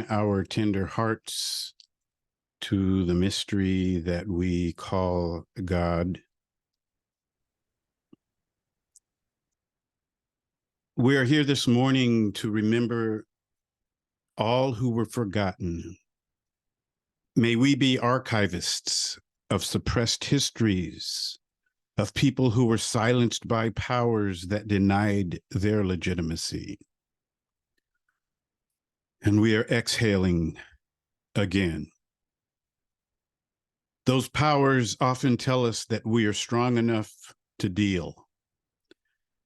open our tender hearts to the mystery that we call God. We are here this morning to remember all who were forgotten. May we be archivists of suppressed histories, of people who were silenced by powers that denied their legitimacy. And we are exhaling again. Those powers often tell us that we are strong enough to deal.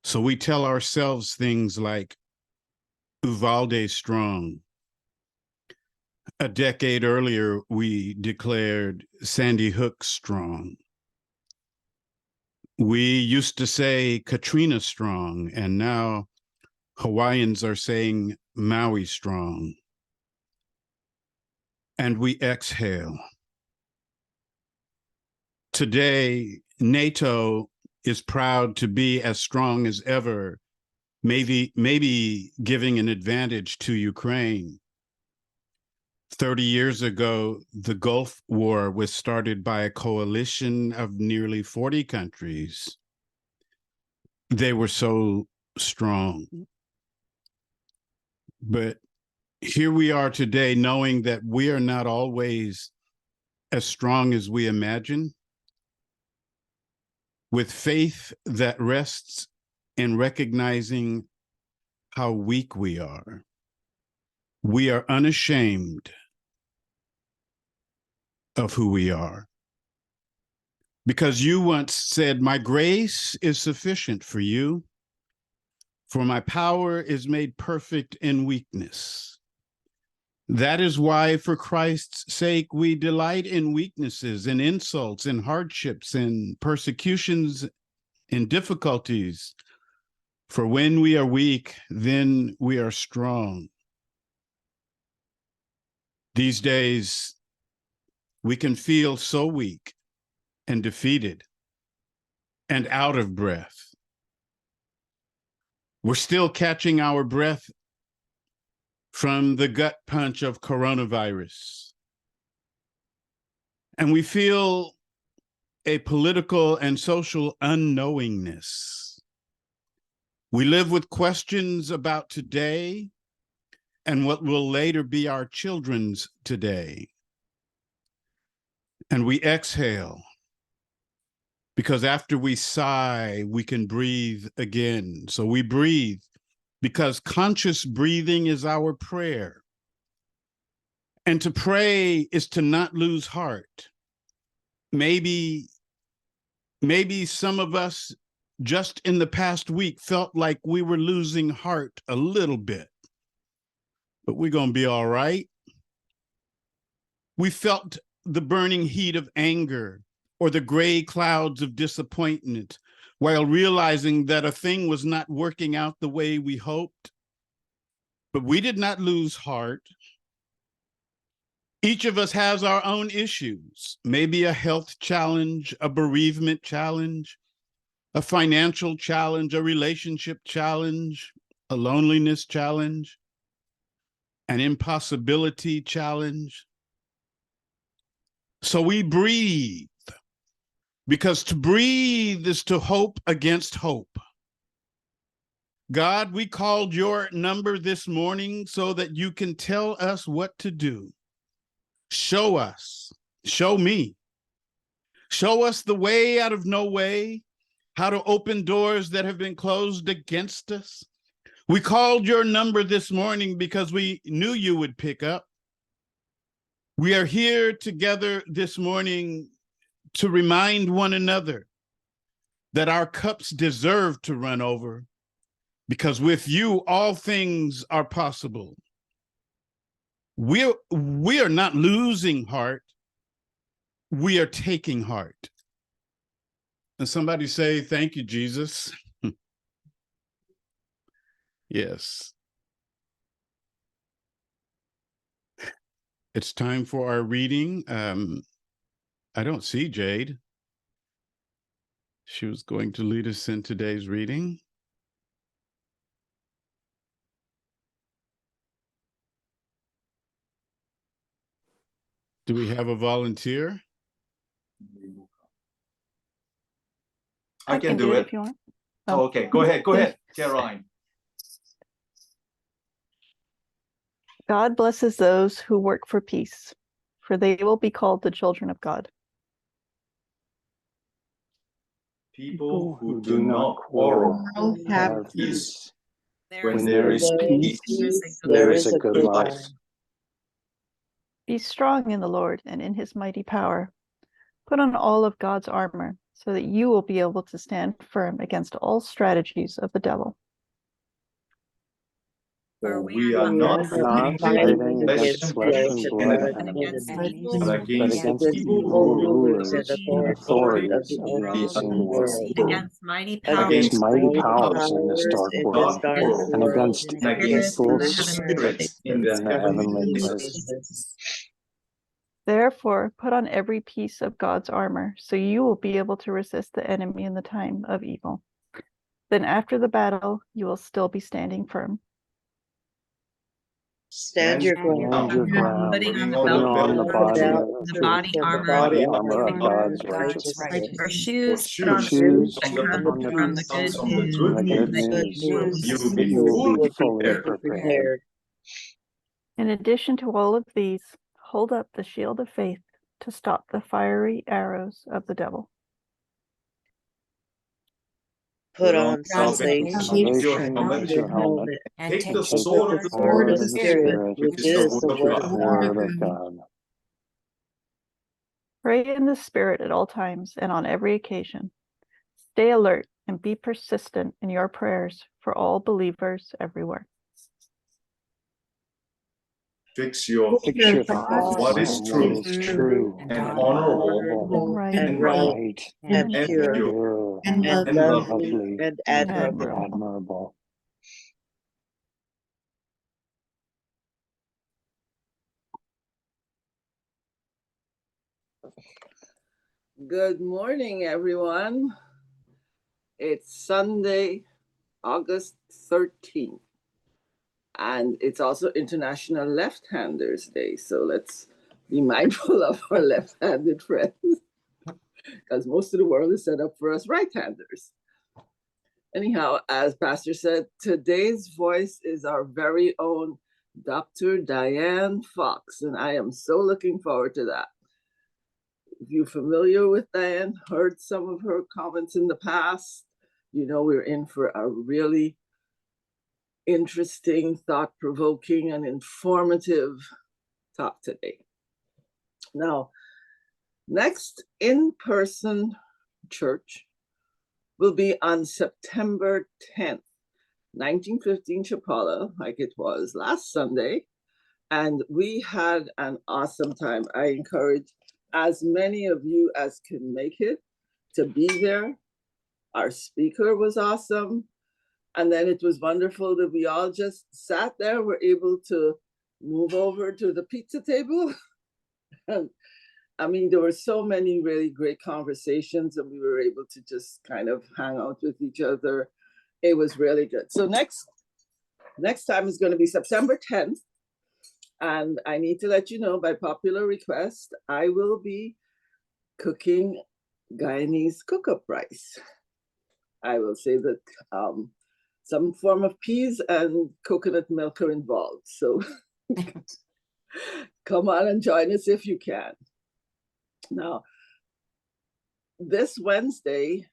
So we tell ourselves things like, Uvalde strong. A decade earlier, we declared Sandy Hook strong. We used to say Katrina strong, and now Hawaiians are saying Maui strong. And we exhale. Today, NATO is proud to be as strong as ever, maybe giving an advantage to Ukraine. 30 years ago, the Gulf War was started by a coalition of nearly 40 countries. They were so strong. But here we are today, knowing that we are not always as strong as we imagine, with faith that rests in recognizing how weak we are. We are unashamed of who we are. Because you once said, my grace is sufficient for you, for my power is made perfect in weakness. That is why, for Christ's sake, we delight in weaknesses, in insults, in hardships, in persecutions, in difficulties. For when we are weak, then we are strong. These days, we can feel so weak and defeated and out of breath. We're still catching our breath from the gut punch of coronavirus. And we feel a political and social unknowingness. We live with questions about today and what will later be our children's today. And we exhale, because after we sigh, we can breathe again. So we breathe, because conscious breathing is our prayer. And to pray is to not lose heart. Maybe some of us just in the past week felt like we were losing heart a little bit, but we're going to be all right. We felt the burning heat of anger or the gray clouds of disappointment while realizing that a thing was not working out the way we hoped. But we did not lose heart. Each of us has our own issues, maybe a health challenge, a bereavement challenge, a financial challenge, a relationship challenge, a loneliness challenge, an impossibility challenge. So we breathe, because to breathe is to hope against hope. God, we called your number this morning so that you can tell us what to do. Show us, show me, show us the way out of no way, how to open doors that have been closed against us. We called your number this morning because we knew you would pick up. We are here together this morning to remind one another that our cups deserve to run over, because with you, all things are possible. We are not losing heart. We are taking heart. And somebody say, thank you, Jesus. Yes. It's time for our reading. I don't see Jade. She was going to lead us in today's reading. Do we have a volunteer? I can do it if you want. Oh, okay, go ahead, Caroline. God blesses those who work for peace, for they will be called the children of God. People who do not quarrel have peace. When there is peace, there is a good life. Be strong in the Lord and in his mighty power. Put on all of God's armor so that you will be able to stand firm against all strategies of the devil. For we are not fighting against flesh and blood, but against evil rulers and authorities of the unseen world, against mighty against mighty powers powers in this dark world, and against evil spirits in the heavenly places. Therefore, put on every piece of God's armor so you will be able to resist the enemy in the time of evil. Then after the battle, you will still be standing firm. Stand your ground. Putting on the body armor of God's righteousness. For shoes, Put on the good news. You will be fully prepared. In addition to all of these, hold up the shield of faith to stop the fiery arrows of the devil. Put on salvation, your helmet, and take the sword of the Spirit, which is the word of God. Pray in the Spirit at all times and on every occasion. Stay alert and be persistent in your prayers for all believers everywhere. Fix your thoughts what is true and honorable and right and pure and lovely and admirable. Good morning, everyone. It's Sunday, August 13th, and it's also International Left-Handers Day, so let's be mindful of our left-handed friends, because most of the world is set up for us right-handers. Anyhow, as Pastor said, today's voice is our very own Dr. Diane Fox, and I am so looking forward to that. If you're familiar with Diane, heard some of her comments in the past, you know we're in for a really interesting, thought-provoking, and informative talk today. Now, next in-person church will be on September 10th, 1915 Chapala, like it was last Sunday, and we had an awesome time. I encourage as many of you as can make it to be there. Our speaker was awesome. And then it was wonderful that we all just sat there, were able to move over to the pizza table. And I mean, there were so many really great conversations and we were able to just kind of hang out with each other. It was really good. So next time is going to be September 10th. And I need to let you know, by popular request, I will be cooking Guyanese cook-up rice. I will say that some form of peas and coconut milk are involved. So come on and join us if you can. Now, this Wednesday,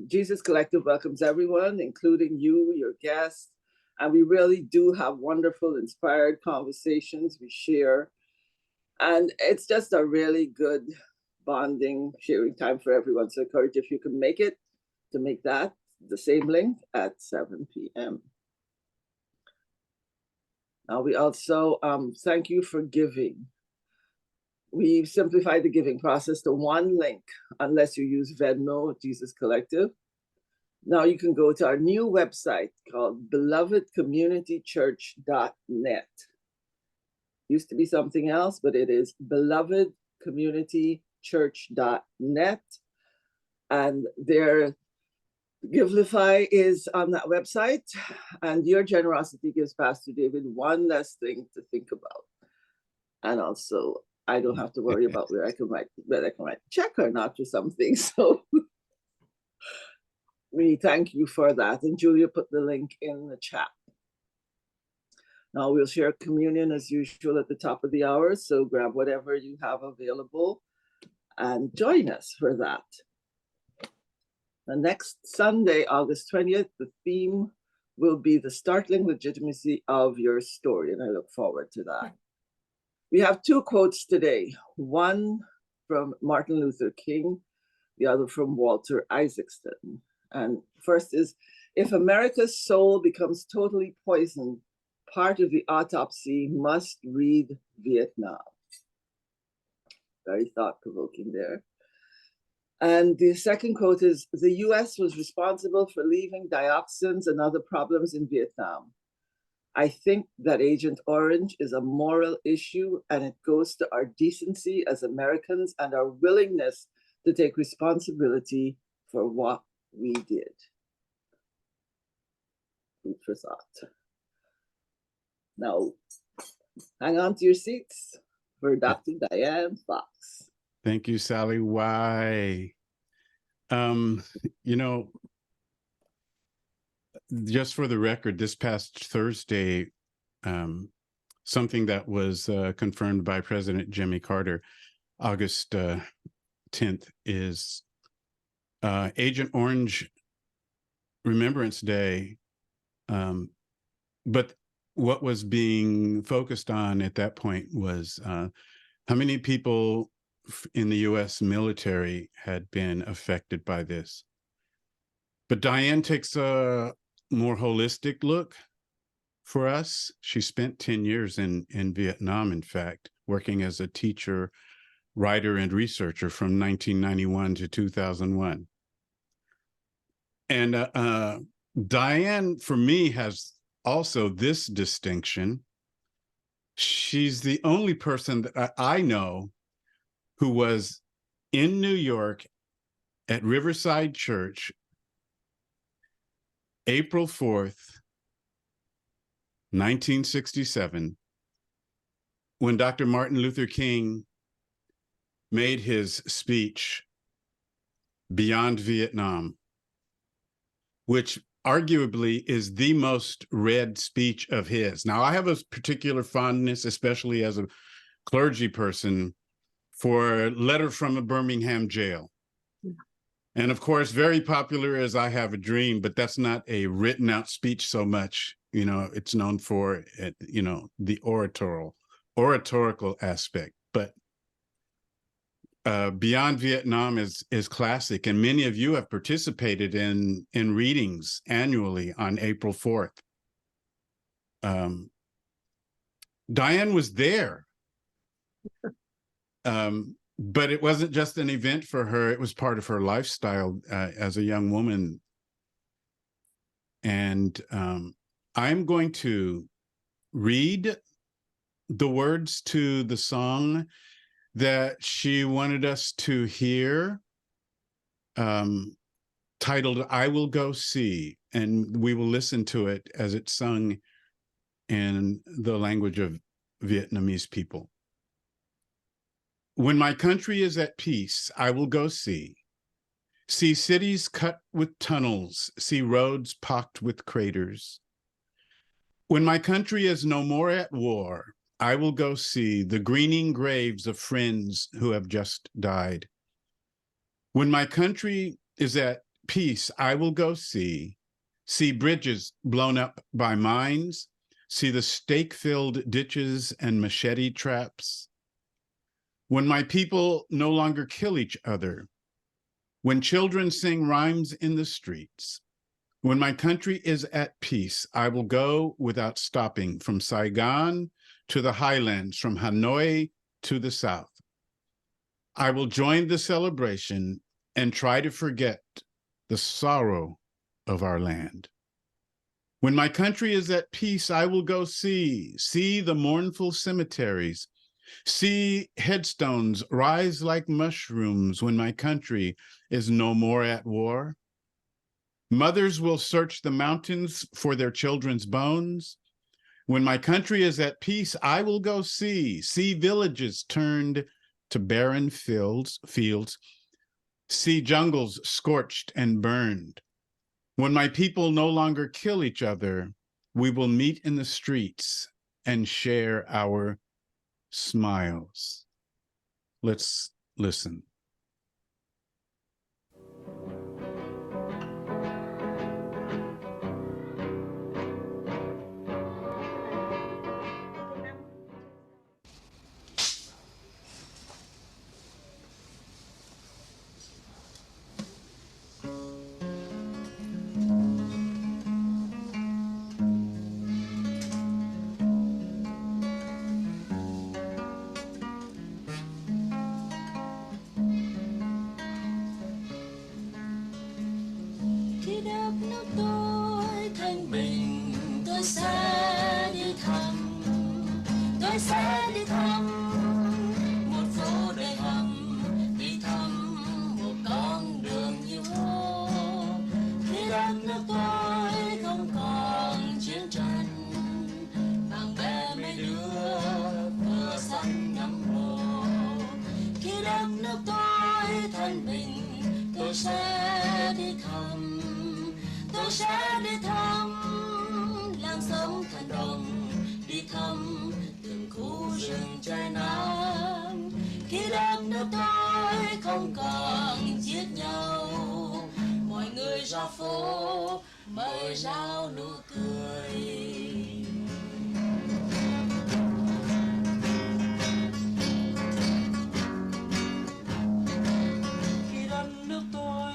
Jesus Collective welcomes everyone, including you, your guests. And we really do have wonderful, inspired conversations we share. And it's just a really good bonding, sharing time for everyone. So I encourage if you can make it, to make that the same link at 7 p.m. Now we also thank you for giving. We've simplified the giving process to one link, unless you use Venmo, Jesus Collective. Now you can go to our new website called belovedcommunitychurch.net. Used to be something else, but it is belovedcommunitychurch.net. And their Givelify is on that website. And your generosity gives Pastor David one less thing to think about. And also I don't have to worry about whether I can write check or not or something. So we thank you for that. And Julia put the link in the chat. Now we'll share communion as usual at the top of the hour. So grab whatever you have available and join us for that. The next Sunday, August 20th, the theme will be the startling legitimacy of your story. And I look forward to that. We have two quotes today, one from Martin Luther King, the other from Walter Isaacson. And first is, if America's soul becomes totally poisoned, part of the autopsy must read Vietnam. Very thought-provoking there. And the second quote is, the US was responsible for leaving dioxins and other problems in Vietnam. I think that Agent Orange is a moral issue, and it goes to our decency as Americans and our willingness to take responsibility for what we did. Food for thought. Now, hang on to your seats for Dr. Diane Fox. Thank you, Sally. Why? You know, just for the record, this past Thursday, something that was confirmed by President Jimmy Carter, August 10th, is Agent Orange Remembrance Day. But what was being focused on at that point was how many people in the U.S. military had been affected by this. But Diane takes a more holistic look for us. She spent 10 years in Vietnam, in fact, working as a teacher, writer, and researcher from 1991 to 2001. And Diane, for me, has also this distinction. She's the only person that I know who was in New York at Riverside Church, April 4th, 1967, when Dr. Martin Luther King made his speech Beyond Vietnam, which arguably is the most read speech of his. Now, I have a particular fondness, especially as a clergy person, for Letter from a Birmingham Jail. And of course, very popular as I Have a Dream, but that's not a written out speech so much. You know, it's known for, you know, the oratorical aspect. But Beyond Vietnam is classic, and many of you have participated in readings annually on April 4th. Diane was there. But it wasn't just an event for her, it was part of her lifestyle as a young woman. And I'm going to read the words to the song that she wanted us to hear, titled I Will Go See, and we will listen to it as it's sung in the language of Vietnamese people. When my country is at peace, I will go see cities cut with tunnels, see roads pocked with craters. When my country is no more at war, I will go see the greening graves of friends who have just died. When my country is at peace, I will go see bridges blown up by mines, see the stake-filled ditches and machete traps. When my people no longer kill each other, when children sing rhymes in the streets, when my country is at peace, I will go without stopping from Saigon to the highlands, from Hanoi to the south. I will join the celebration and try to forget the sorrow of our land. When my country is at peace, I will go see the mournful cemeteries, see headstones rise like mushrooms when my country is no more at war. Mothers will search the mountains for their children's bones. When my country is at peace, I will go see villages turned to barren fields, see jungles scorched and burned. When my people no longer kill each other, we will meet in the streets and share our smiles. Let's listen. Khi đất nước tôi thanh bình, tôi sẽ đi thăm, tôi sẽ đi thăm một phố đầy hầm, đi thăm một con đường như hoa. Khi đất nước tôi không còn chiến tranh, bạn bè mấy đứa vừa săn ngắm hồ. Khi đất nước tôi thanh bình, tôi sẽ đi thăm, tôi sẽ đi thăm làng sống thần đồng, đi thăm từng khu rừng trái nắng. Khi đất nước tôi không còn giết nhau, mọi người ra phố mời rao nụ cười. Khi đất nước tôi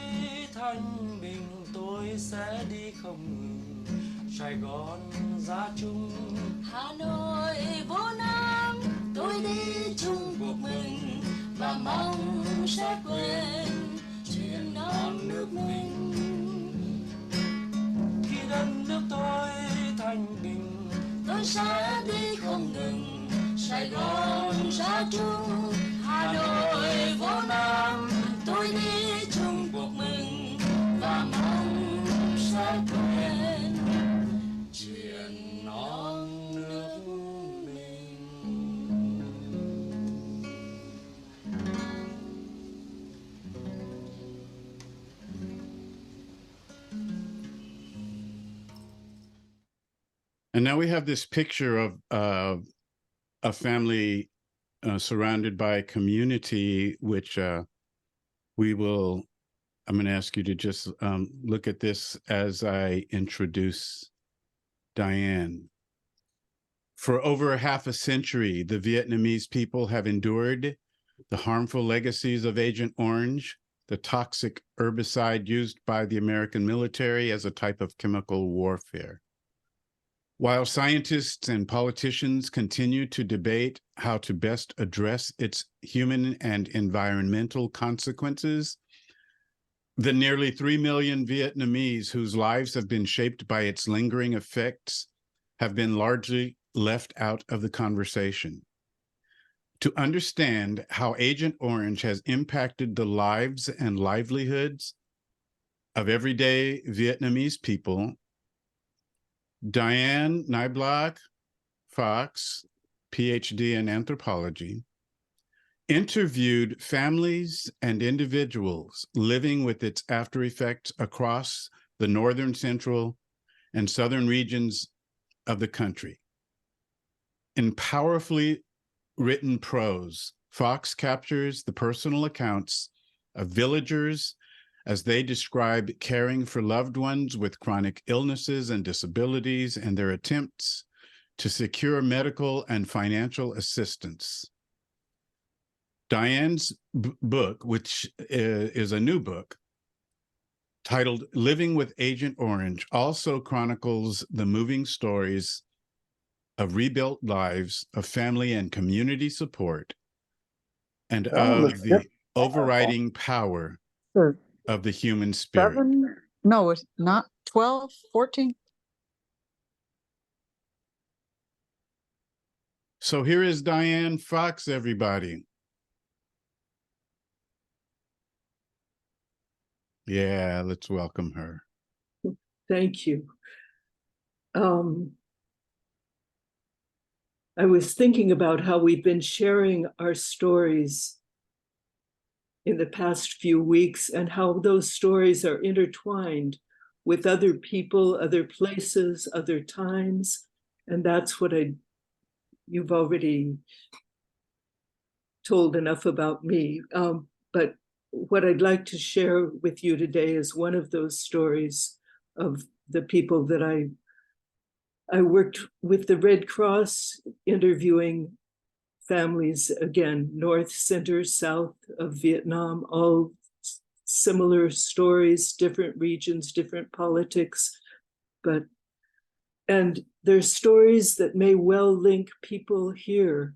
thanh bình, tôi sẽ đi không ngừng. Sài Gòn ra chung, Hà Nội vô Nam, tôi đi chung cuộc mình và mong sẽ quên chuyện non nước mình. Khi đất nước tôi thanh bình, tôi sẽ đi không ngừng. Sài Gòn ra chung, Hà Nội vô Nam, tôi đi chung cuộc mình và mong sẽ quên chuyện non nước mình. And now we have this picture of a family surrounded by community, which I'm going to ask you to just look at this as I introduce Diane. For over half a century, the Vietnamese people have endured the harmful legacies of Agent Orange, the toxic herbicide used by the American military as a type of chemical warfare. While scientists and politicians continue to debate how to best address its human and environmental consequences, the nearly 3 million Vietnamese whose lives have been shaped by its lingering effects have been largely left out of the conversation. To understand how Agent Orange has impacted the lives and livelihoods of everyday Vietnamese people, Diane Niblock Fox, PhD in anthropology, interviewed families and individuals living with its after effects across the northern, central, and southern regions of the country. In powerfully written prose, Fox captures the personal accounts of villagers as they describe caring for loved ones with chronic illnesses and disabilities and their attempts to secure medical and financial assistance. Diane's book, which is a new book, titled Living with Agent Orange, also chronicles the moving stories of rebuilt lives, of family and community support, and of the overriding power of the human spirit. No, it's not 12, 14. So here is Diane Fox, everybody. Yeah, let's welcome her. Thank you. I was thinking about how we've been sharing our stories in the past few weeks and how those stories are intertwined with other people, other places, other times. And that's what you've already told enough about me. But what I'd like to share with you today is one of those stories of the people that I worked with the Red Cross, interviewing families, again, north, center, south of Vietnam, all similar stories, different regions, different politics, and there's stories that may well link people here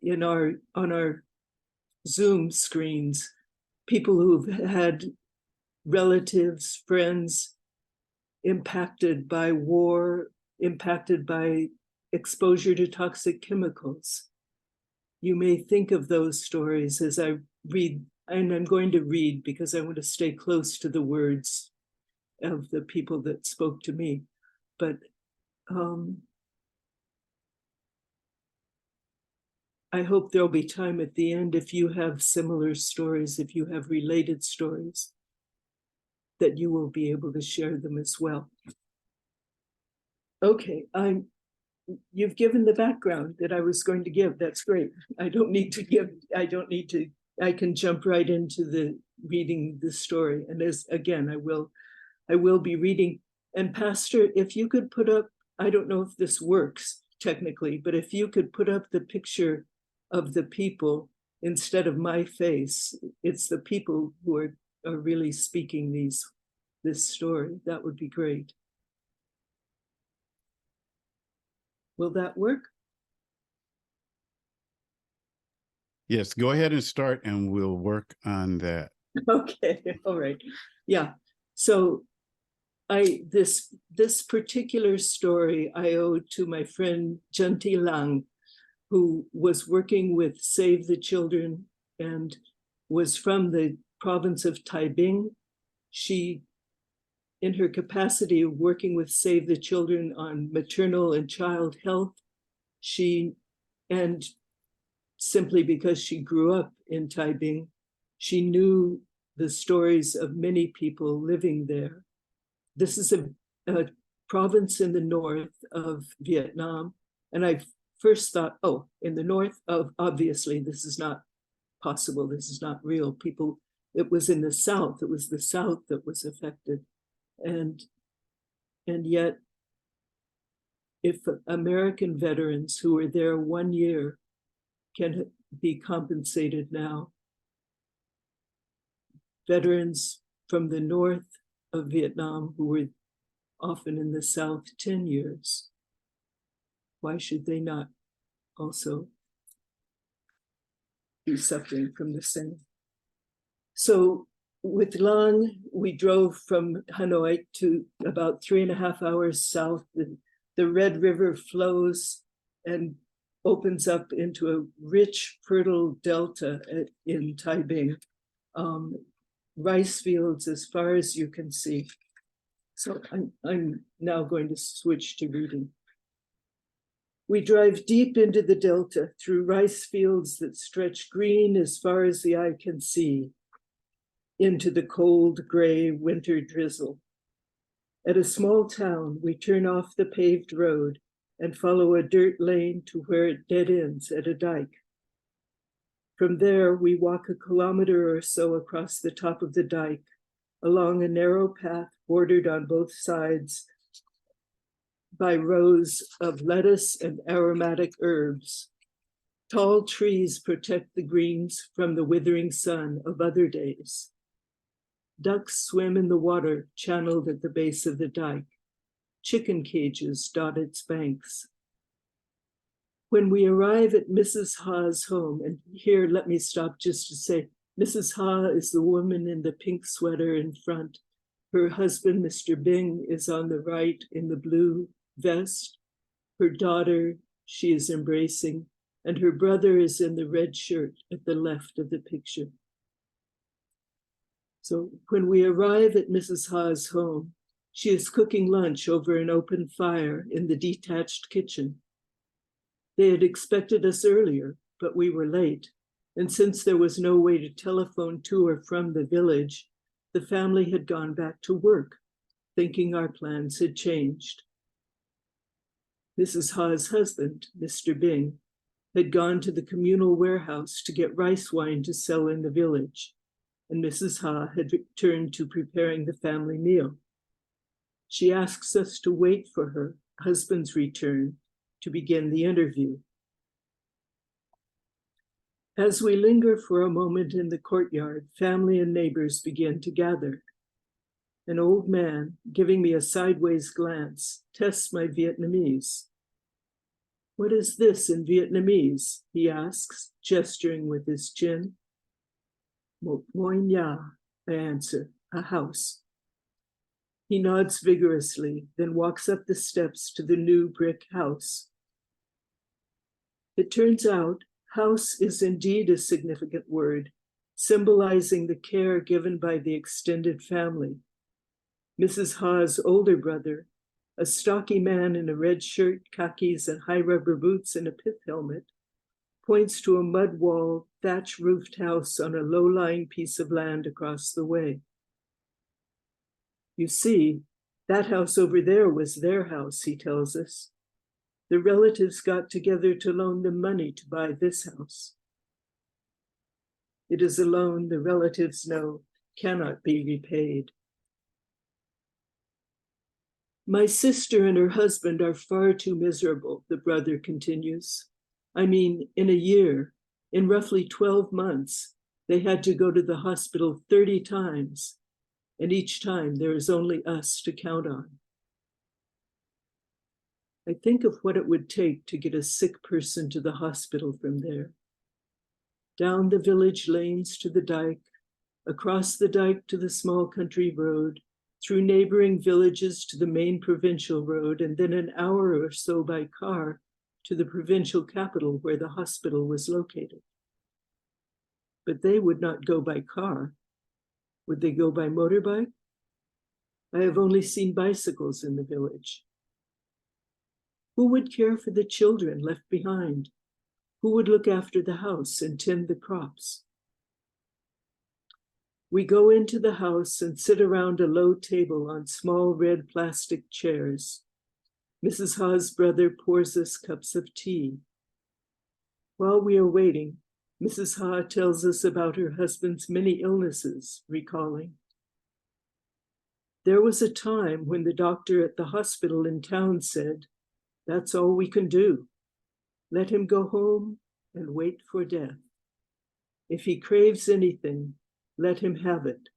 on our Zoom screens, people who've had relatives, friends impacted by war, impacted by exposure to toxic chemicals. You may think of those stories as I read, and I'm going to read because I want to stay close to the words of the people that spoke to me. But I hope there'll be time at the end if you have similar stories, if you have related stories, that you will be able to share them as well. Okay, you've given the background that I was going to give. That's great. I can jump right into the reading the story. And again, I will be reading. And Pastor, if you could put up, I don't know if this works technically, but if you could put up the picture of the people instead of my face, it's the people who are really speaking this story. That would be great. Will that work? Yes, go ahead and start and we'll work on that. Okay, all right. Yeah. So this particular story I owe to my friend Janti Lang, who was working with Save the Children and was from the province of Taiping. She, in her capacity of working with Save the Children on maternal and child health, and simply because she grew up in Taiping, she knew the stories of many people living there. This is a province in the north of Vietnam. And I first thought, oh, in the north of, obviously, this is not possible. This is not real. It was in the south. It was the south that was affected. And yet, if American veterans who were there 1 year can be compensated now, veterans from the north of Vietnam who were often in the south 10 years, why should they not also be suffering from the same? So with Lang, we drove from Hanoi to about 3.5 hours south. The Red River flows and opens up into a rich, fertile delta in Taiping. Rice fields as far as you can see. So I'm now going to switch to reading. We drive deep into the delta through rice fields that stretch green as far as the eye can see, into the cold, gray winter drizzle. At a small town, we turn off the paved road and follow a dirt lane to where it dead ends at a dike. From there, we walk a kilometer or so across the top of the dike, along a narrow path bordered on both sides by rows of lettuce and aromatic herbs. Tall trees protect the greens from the withering sun of other days. Ducks swim in the water channeled at the base of the dike. Chicken cages dot its banks. When we arrive at Mrs. Ha's home, and here let me stop just to say, Mrs. Ha is the woman in the pink sweater in front. Her husband, Mr. Bing, is on the right in the blue vest. Her daughter, she is embracing, and her brother is in the red shirt at the left of the picture. So when we arrive at Mrs. Ha's home, she is cooking lunch over an open fire in the detached kitchen. They had expected us earlier, but we were late, and since there was no way to telephone to or from the village, the family had gone back to work, thinking our plans had changed. Mrs. Ha's husband, Mr. Bing, had gone to the communal warehouse to get rice wine to sell in the village, and Mrs. Ha had returned to preparing the family meal. She asks us to wait for her husband's return to begin the interview. As we linger for a moment in the courtyard, family and neighbors begin to gather. An old man, giving me a sideways glance, tests my Vietnamese. "What is this in Vietnamese?" he asks, gesturing with his chin. "Một ngôi nhà," I answer, "a house." He nods vigorously, then walks up the steps to the new brick house. It turns out, house is indeed a significant word, symbolizing the care given by the extended family. Mrs. Ha's older brother, a stocky man in a red shirt, khakis, and high rubber boots and a pith helmet, points to a mud-walled, thatch-roofed house on a low-lying piece of land across the way. "You see, that house over there was their house," he tells us. "The relatives got together to loan them money to buy this house." It is a loan the relatives know cannot be repaid. "My sister and her husband are far too miserable," the brother continues. "I mean, in a year, in roughly 12 months, they had to go to the hospital 30 times, and each time there is only us to count on." I think of what it would take to get a sick person to the hospital from there. Down the village lanes to the dike, across the dike to the small country road, through neighboring villages to the main provincial road, and then an hour or so by car to the provincial capital where the hospital was located. But they would not go by car. Would they go by motorbike? I have only seen bicycles in the village. Who would care for the children left behind? Who would look after the house and tend the crops? We go into the house and sit around a low table on small red plastic chairs. Mrs. Ha's brother pours us cups of tea. While we are waiting, Mrs. Ha tells us about her husband's many illnesses, recalling, "There was a time when the doctor at the hospital in town said, 'That's all we can do. Let him go home and wait for death. If he craves anything, let him have it.'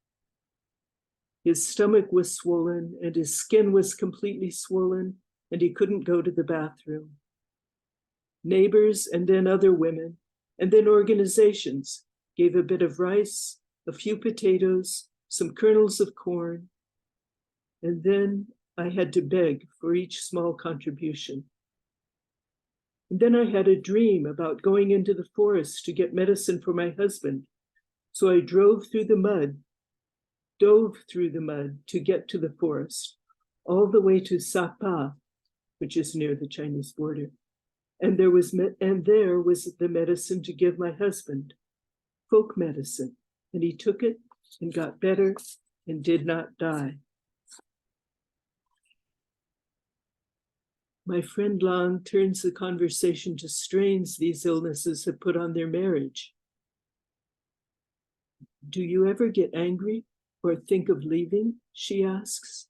His stomach was swollen and his skin was completely swollen and he couldn't go to the bathroom. Neighbors and then other women and then organizations gave a bit of rice, a few potatoes, some kernels of corn, and then I had to beg for each small contribution. And then I had a dream about going into the forest to get medicine for my husband. So I dove through the mud to get to the forest, all the way to Sapa, which is near the Chinese border. And there was the medicine to give my husband, folk medicine, and he took it and got better and did not die." My friend Lang turns the conversation to strains these illnesses have put on their marriage. "Do you ever get angry or think of leaving?" she asks.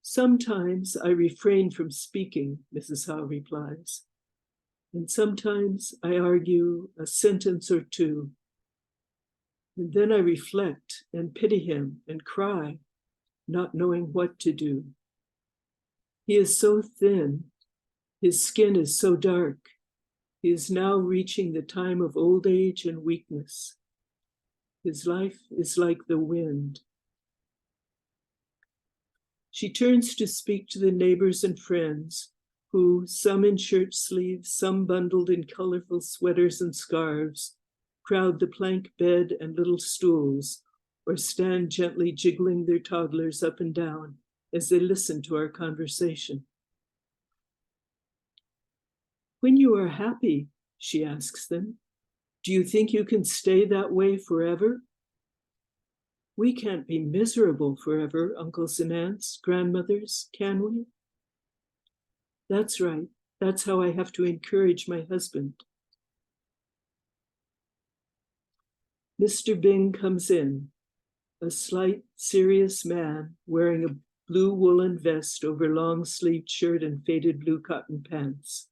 "Sometimes I refrain from speaking," Mrs. Ha replies. "And sometimes I argue a sentence or two. And then I reflect and pity him and cry, not knowing what to do. He is so thin. His skin is so dark. He is now reaching the time of old age and weakness. His life is like the wind." She turns to speak to the neighbors and friends who, some in shirt sleeves, some bundled in colorful sweaters and scarves, crowd the plank bed and little stools, or stand gently jiggling their toddlers up and down as they listen to our conversation. When you are happy, she asks them, do you think you can stay that way forever? We can't be miserable forever, uncles and aunts, grandmothers, can we? That's right. That's how I have to encourage my husband. Mr. Bing comes in, a slight, serious man wearing a blue woolen vest over long-sleeved shirt and faded blue cotton pants.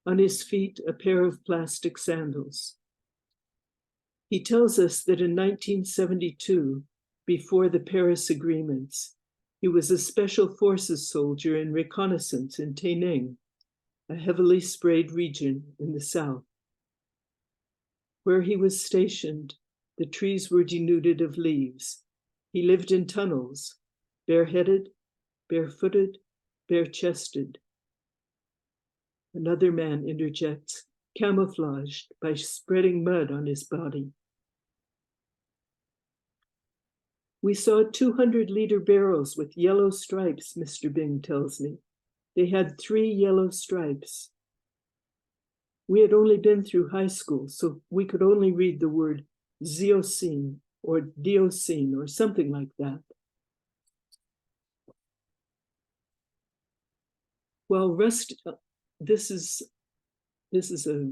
On his feet, a pair of plastic sandals. He tells us that in 1972, before the Paris agreements, he was a special forces soldier in reconnaissance in Taining, a heavily sprayed region in the south. Where he was stationed, the trees were denuded of leaves. He lived in tunnels, bareheaded, barefooted, bare-chested. Another man interjects, camouflaged by spreading mud on his body. We saw 200-liter barrels with yellow stripes, Mr. Bing tells me. They had 3 yellow stripes. We had only been through high school, so we could only read the word Ziosine or Diosine or something like that. Well, this is a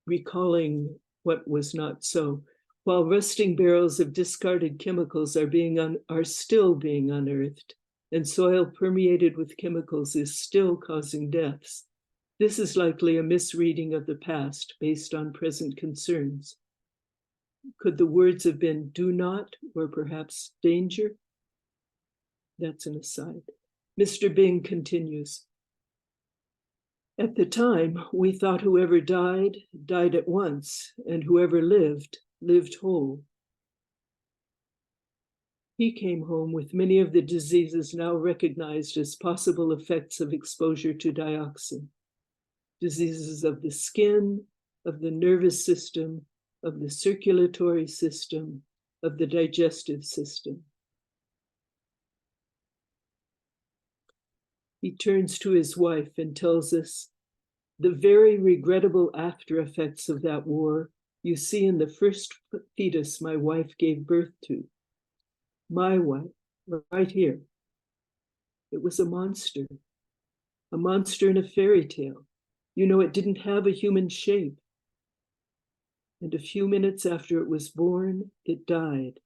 recalling what was not so. While rusting barrels of discarded chemicals are still being unearthed, and soil permeated with chemicals is still causing deaths, this is likely a misreading of the past based on present concerns. Could the words have been do not, or perhaps danger? That's an aside. Mr. Bing continues. At the time, we thought whoever died, died at once, and whoever lived, lived whole. He came home with many of the diseases now recognized as possible effects of exposure to dioxin. Diseases of the skin, of the nervous system, of the circulatory system, of the digestive system. He turns to his wife and tells us, the very regrettable after effects of that war you see in the first fetus my wife gave birth to. My wife, right here. It was a monster in a fairy tale. You know, it didn't have a human shape. And a few minutes after it was born, it died.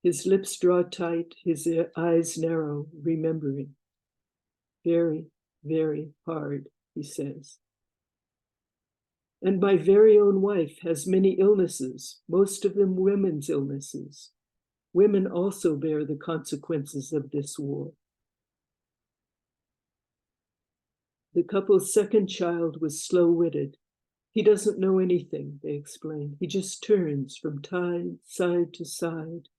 His lips draw tight, his eyes narrow, remembering. Very, very hard, he says. And my very own wife has many illnesses, most of them women's illnesses. Women also bear the consequences of this war. The couple's second child was slow-witted. He doesn't know anything, they explain. He just turns from side to side.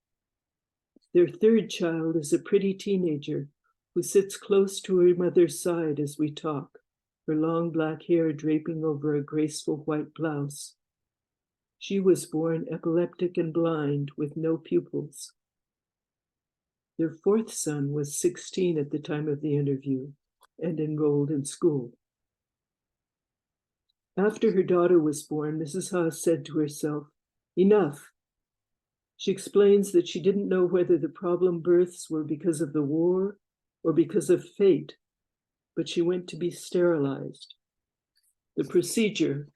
Their third child is a pretty teenager who sits close to her mother's side as we talk, her long black hair draping over a graceful white blouse. She was born epileptic and blind with no pupils. Their fourth son was 16 at the time of the interview and enrolled in school. After her daughter was born, Mrs. Haas said to herself, enough. She explains that she didn't know whether the problem births were because of the war or because of fate, but she went to be sterilized. The procedure,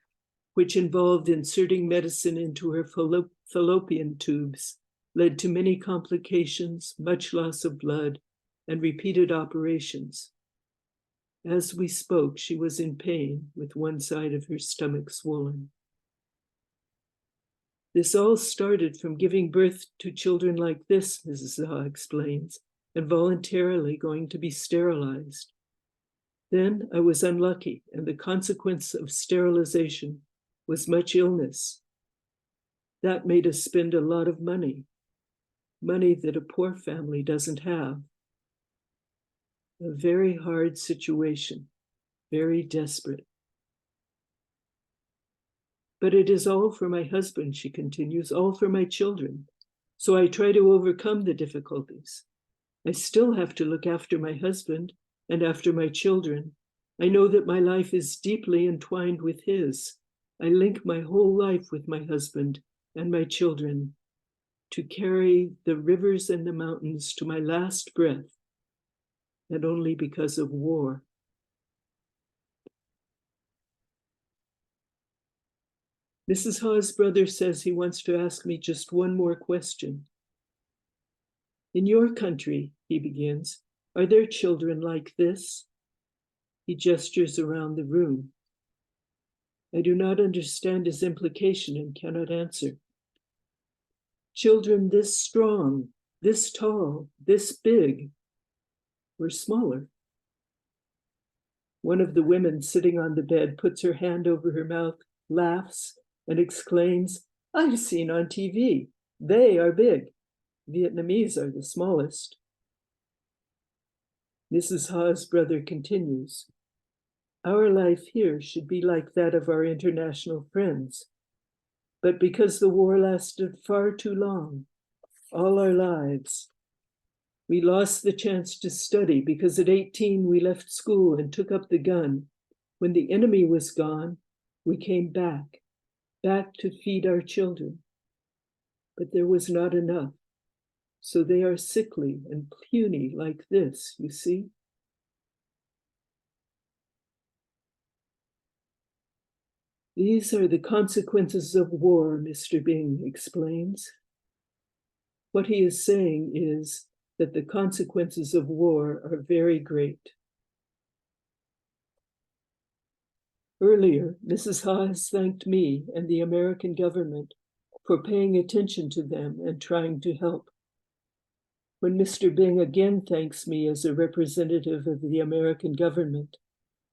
which involved inserting medicine into her fallopian tubes, led to many complications, much loss of blood, and repeated operations. As we spoke, she was in pain with one side of her stomach swollen. This all started from giving birth to children like this, Mrs. Zaha explains, and voluntarily going to be sterilized. Then I was unlucky, and the consequence of sterilization was much illness. That made us spend a lot of money that a poor family doesn't have. A very hard situation, very desperate. But it is all for my husband, she continues, all for my children. So I try to overcome the difficulties. I still have to look after my husband and after my children, I know that my life is deeply entwined with his. I link my whole life with my husband and my children to carry the rivers and the mountains to my last breath, and only because of war. Mrs. Hawes' brother says he wants to ask me just one more question. In your country, he begins, are there children like this? He gestures around the room. I do not understand his implication and cannot answer. Children this strong, this tall, this big, or smaller. One of the women sitting on the bed puts her hand over her mouth, laughs, and exclaims, I've seen on TV. They are big. Vietnamese are the smallest. Mrs. Hawes' brother continues, our life here should be like that of our international friends. But because the war lasted far too long, all our lives, we lost the chance to study because at 18 we left school and took up the gun. When the enemy was gone, we came back to feed our children. But there was not enough. So they are sickly and puny like this, you see? These are the consequences of war, Mr. Bing explains. What he is saying is that the consequences of war are very great. Earlier, Mrs. Hawes thanked me and the American government for paying attention to them and trying to help. When Mr. Bing again thanks me as a representative of the American government,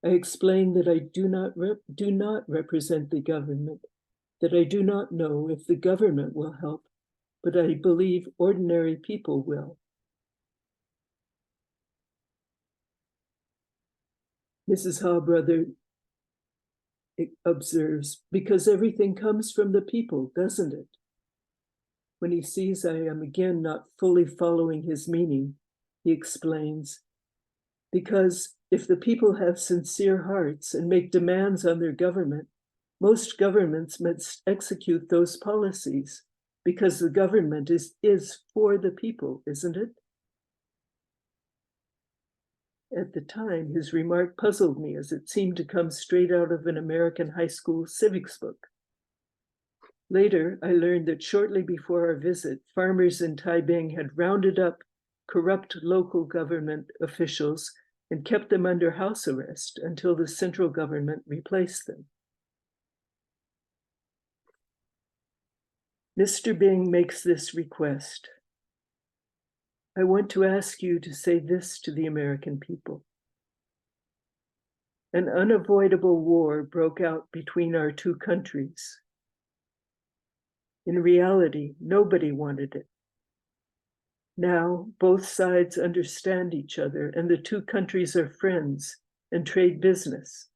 I explain that I do not represent the government, that I do not know if the government will help, but I believe ordinary people will. Mrs. Hawes' brother observes, because everything comes from the people, doesn't it? When he sees I am again not fully following his meaning, he explains, because if the people have sincere hearts and make demands on their government, most governments must execute those policies because the government is for the people, isn't it? At the time, his remark puzzled me as it seemed to come straight out of an American high school civics book. Later, I learned that shortly before our visit, farmers in Taiping had rounded up corrupt local government officials and kept them under house arrest until the central government replaced them. Mr. Bing makes this request. I want to ask you to say this to the American people. An unavoidable war broke out between our two countries. In reality, nobody wanted it. Now, both sides understand each other, and the two countries are friends and trade business.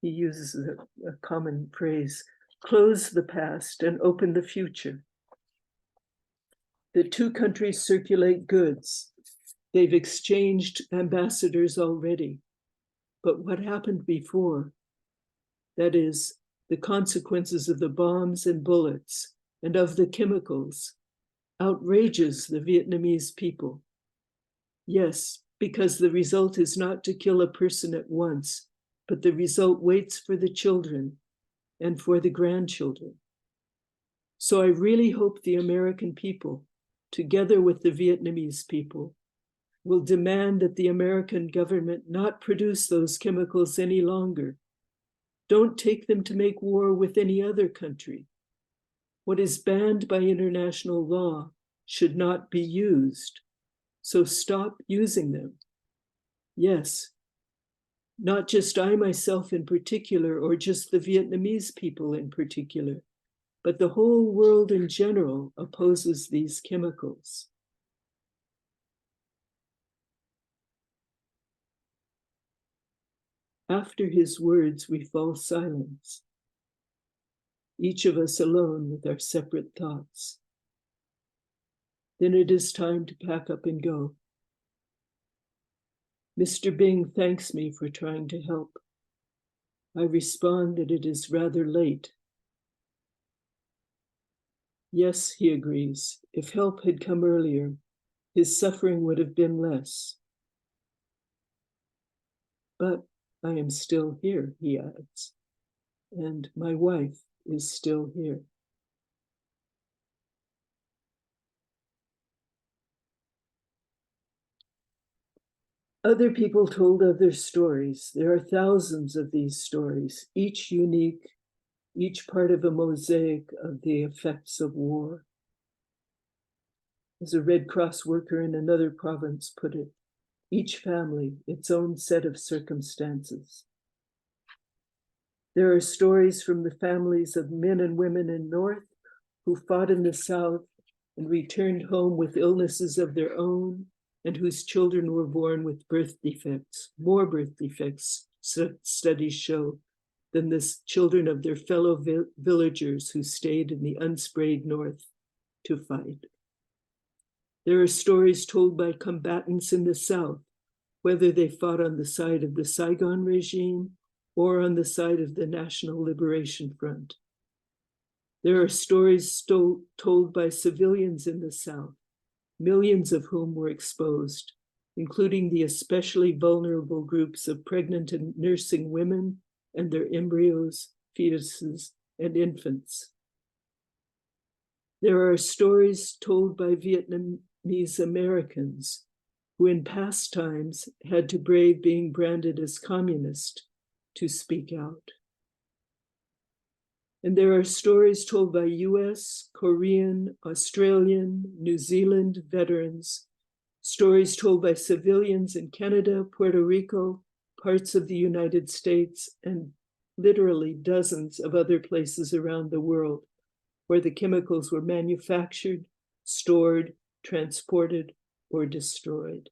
He uses a common phrase, close the past and open the future. The two countries circulate goods. They've exchanged ambassadors already. But what happened before? That is, the consequences of the bombs and bullets and of the chemicals outrages the Vietnamese people. Yes, because the result is not to kill a person at once, but the result waits for the children and for the grandchildren. So I really hope the American people, together with the Vietnamese people, will demand that the American government not produce those chemicals any longer. Don't take them to make war with any other country. What is banned by international law should not be used. So stop using them. Yes, not just I myself in particular, or just the Vietnamese people in particular, but the whole world in general opposes these chemicals. After his words, we fall silent, each of us alone with our separate thoughts. Then it is time to pack up and go. Mr. Bing thanks me for trying to help. I respond that it is rather late. Yes, he agrees. If help had come earlier, his suffering would have been less. But I am still here, he adds, and my wife is still here. Other people told other stories. There are thousands of these stories, each unique, each part of a mosaic of the effects of war. As a Red Cross worker in another province put it, each family, its own set of circumstances. There are stories from the families of men and women in North who fought in the South and returned home with illnesses of their own, and whose children were born with birth defects, more birth defects, studies show, than the children of their fellow villagers who stayed in the unsprayed North to fight. There are stories told by combatants in the South, whether they fought on the side of the Saigon regime or on the side of the National Liberation Front. There are stories told by civilians in the South, millions of whom were exposed, including the especially vulnerable groups of pregnant and nursing women and their embryos, fetuses, and infants. There are stories told by Vietnamese Americans who in past times had to brave being branded as communist to speak out. And there are stories told by US, Korean, Australian, New Zealand veterans, stories told by civilians in Canada, Puerto Rico, parts of the United States, and literally dozens of other places around the world where the chemicals were manufactured, stored, transported, or destroyed.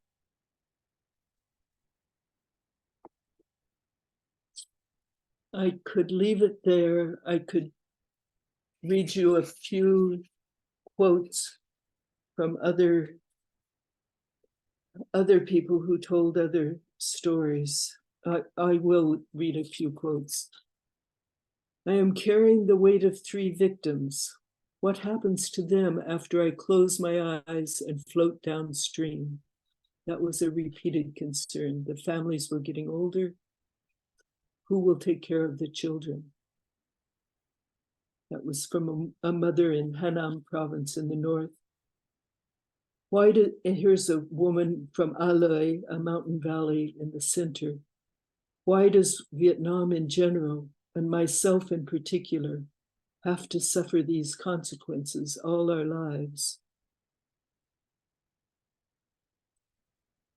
I could leave it there. I could read you a few quotes from other people who told other stories. I will read a few quotes. I am carrying the weight of 3 victims. What happens to them after I close my eyes and float downstream? That was a repeated concern. The families were getting older. Who will take care of the children? That was from a mother in Hanam province in the north. And here's a woman from Aloi, a mountain valley in the center. Why does Vietnam in general, and myself in particular, have to suffer these consequences all our lives?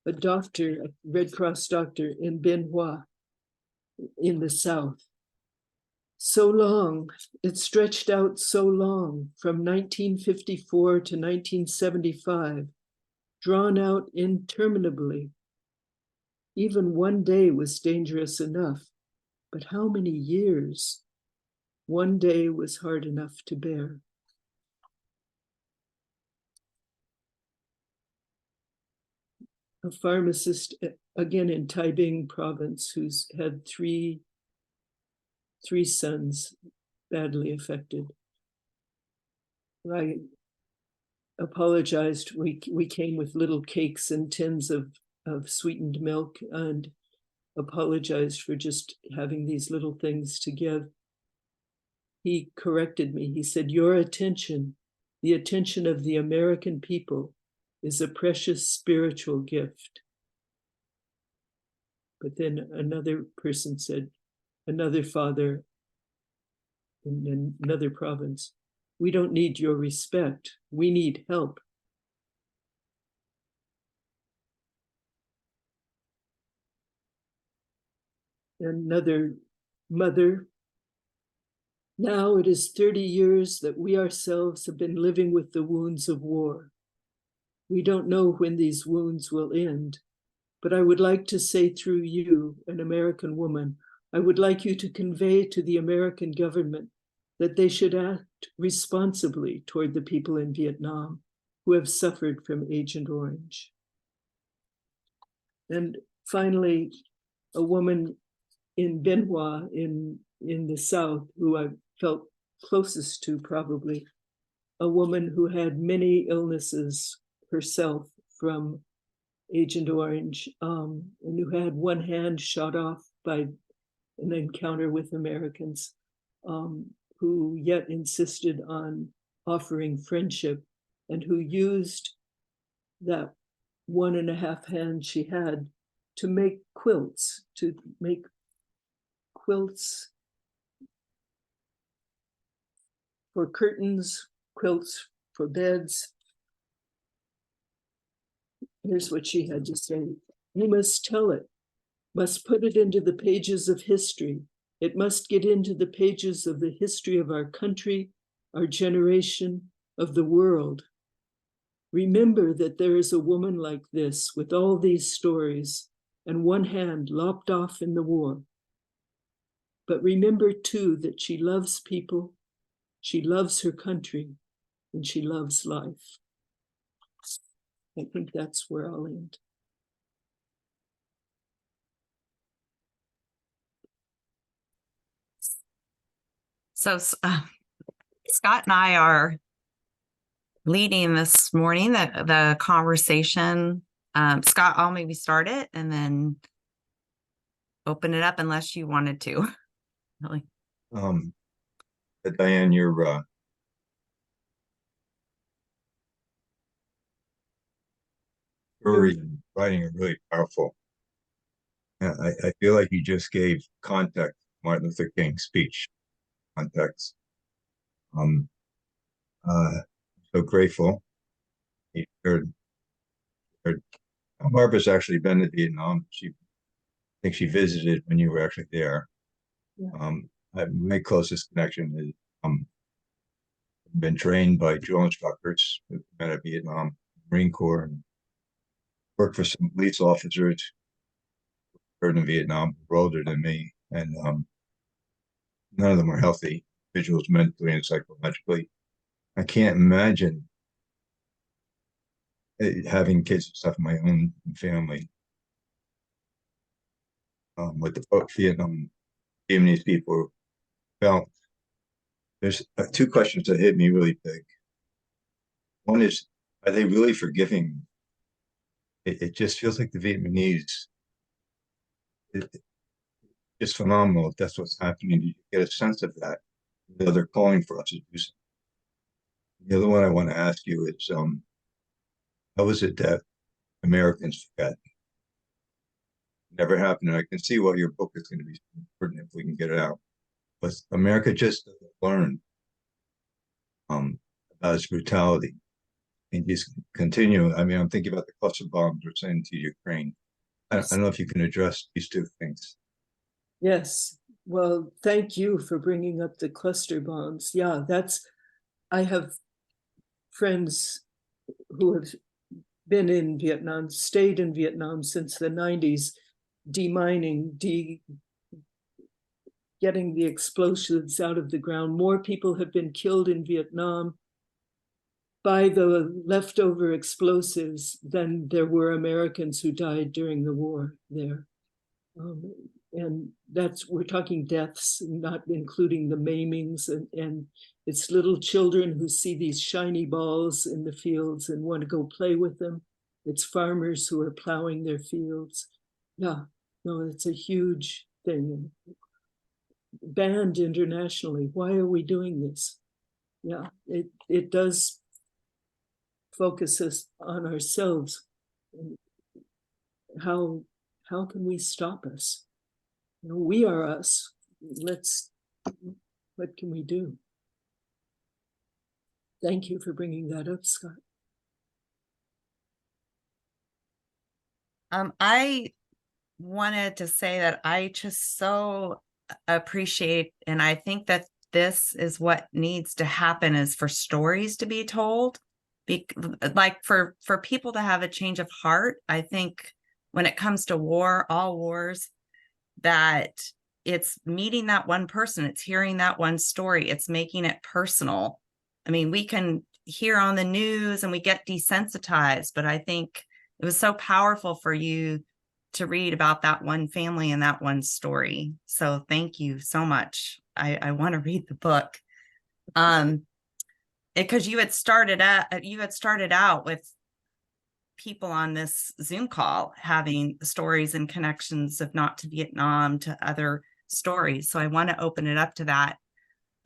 A doctor, a Red Cross doctor in Bien Hoa, in the south. So long, it stretched out so long, from 1954 to 1975, drawn out interminably. Even one day was dangerous enough, but how many years? One day was hard enough to bear. A pharmacist, again in Taiping province, who's had three sons badly affected. I apologized. We came with little cakes and tins of sweetened milk and apologized for just having these little things to give. He corrected me. He said, your attention, the attention of the American people, is a precious spiritual gift. But then another person said, another father in another province, we don't need your respect, we need help. Another mother, now it is 30 years that we ourselves have been living with the wounds of war. We don't know when these wounds will end, but I would like to say through you, an American woman, I would like you to convey to the American government that they should act responsibly toward the people in Vietnam who have suffered from Agent Orange. And finally, a woman in Benoit in the South, who I felt closest to probably, a woman who had many illnesses herself from Agent Orange, and who had one hand shot off by an encounter with Americans, who yet insisted on offering friendship, and who used that 1.5 hand she had to make quilts, for curtains, quilts for beds. Here's what she had to say. "We must tell it, must put it into the pages of history. It must get into the pages of the history of our country, our generation, of the world. Remember that there is a woman like this with all these stories and one hand lopped off in the war. But remember too that she loves people, she loves her country, and she loves life." I think that's where I'll end. So Scott and I are leading this morning, the conversation. Scott, I'll maybe start it and then open it up unless you wanted to. Really. Diane, your story and writing are really powerful. I feel like you just gave context to Martin Luther King's speech. Context. So grateful. Barbara's actually been to Vietnam. I think she visited when you were actually there. Yeah. My closest connection is been trained by drill instructors who've been at Vietnam, Marine Corps, and worked for some police officers who were in Vietnam, who were older than me, and none of them were healthy individuals mentally and psychologically. I can't imagine having kids and stuff in my own family. What the Vietnamese people felt. There's 2 questions that hit me really big. One is, are they really forgiving? It just feels like the Vietnamese, it's phenomenal if that's what's happening. You get a sense of that. They're calling for us to do something. The other one I want to ask you is, how is it that Americans forget? Never happened. And I can see why your book is going to be important if we can get it out. But America just doesn't learn about its brutality and just continue. I mean, I'm thinking about the cluster bombs we're sending to Ukraine. I don't know if you can address these 2 things. Yes. Well, thank you for bringing up the cluster bombs. Yeah, I have friends who have been in Vietnam, stayed in Vietnam since the 90s, demining, getting the explosives out of the ground. More people have been killed in Vietnam by the leftover explosives than there were Americans who died during the war there. And we're talking deaths, not including the maimings, and it's little children who see these shiny balls in the fields and want to go play with them. It's farmers who are plowing their fields. Yeah, no, it's a huge thing. Banned internationally. Why are we doing this? Yeah, it does focus us on ourselves. How can we stop us? You know, we are us. What can we do? Thank you for bringing that up, Scott. I wanted to say that I just so appreciate, and I think that this is what needs to happen, is for stories to be told, like for people to have a change of heart. I think when it comes to war, all wars, that it's meeting that one person, it's hearing that one story, it's making it personal. I mean, we can hear on the news and we get desensitized, but I think it was so powerful for you to read about that one family and that one story. So thank you so much. I want to read the book. Because you had started out with people on this Zoom call having stories and connections, if not to Vietnam, to other stories. So I want to open it up to that.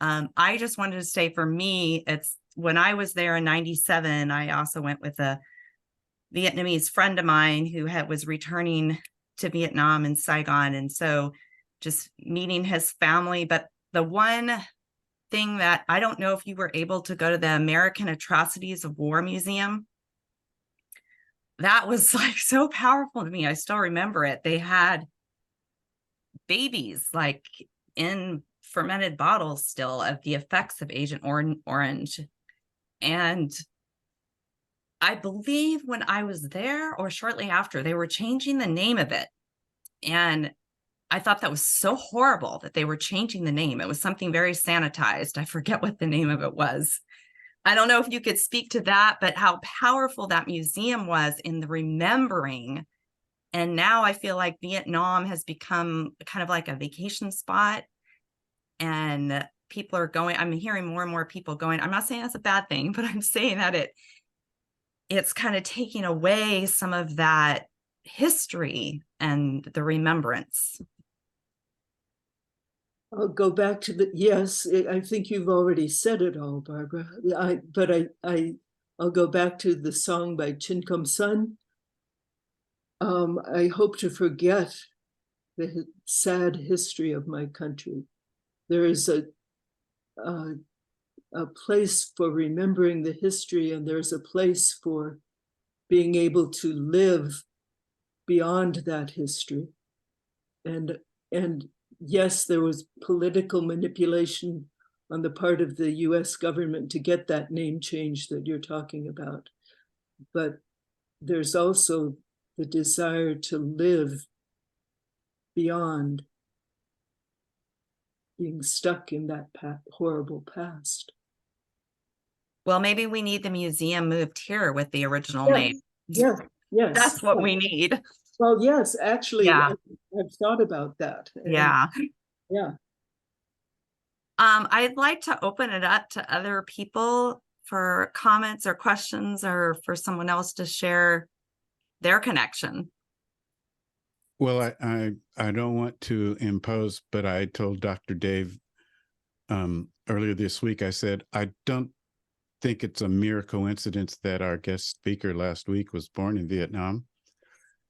I just wanted to say, for me, it's when I was there in 97, I also went with a Vietnamese friend of mine who was returning to Vietnam in Saigon. And so just meeting his family. But the one thing that I don't know if you were able to go to the American Atrocities of War Museum. That was like so powerful to me. I still remember it. They had babies like in fermented bottles still of the effects of Agent Orange. And I believe when I was there or shortly after, they were changing the name of it. And I thought that was so horrible that they were changing the name. It was something very sanitized. I forget what the name of it was. I don't know if you could speak to that, but how powerful that museum was in the remembering. And now I feel like Vietnam has become kind of like a vacation spot. And people are going, I'm hearing more and more people going, I'm not saying that's a bad thing, but I'm saying that it's kind of taking away some of that history and the remembrance. I'll go back to yes, I think you've already said it all, Barbara. I'll go back to the song by Chin Kum Sun. I hope to forget the sad history of my country. There is a place for remembering the history, and there's a place for being able to live beyond that history. And yes, there was political manipulation on the part of the US government to get that name change that you're talking about. But there's also the desire to live beyond being stuck in that horrible past. Well, maybe we need the museum moved here with the original name. Yes. That's what we need. Well, yes, actually, yeah. I've thought about that. Yeah. Yeah. I'd like to open it up to other people for comments or questions, or for someone else to share their connection. Well, I don't want to impose, but I told Dr. Dave earlier this week, I said, I don't think it's a mere coincidence that our guest speaker last week was born in Vietnam,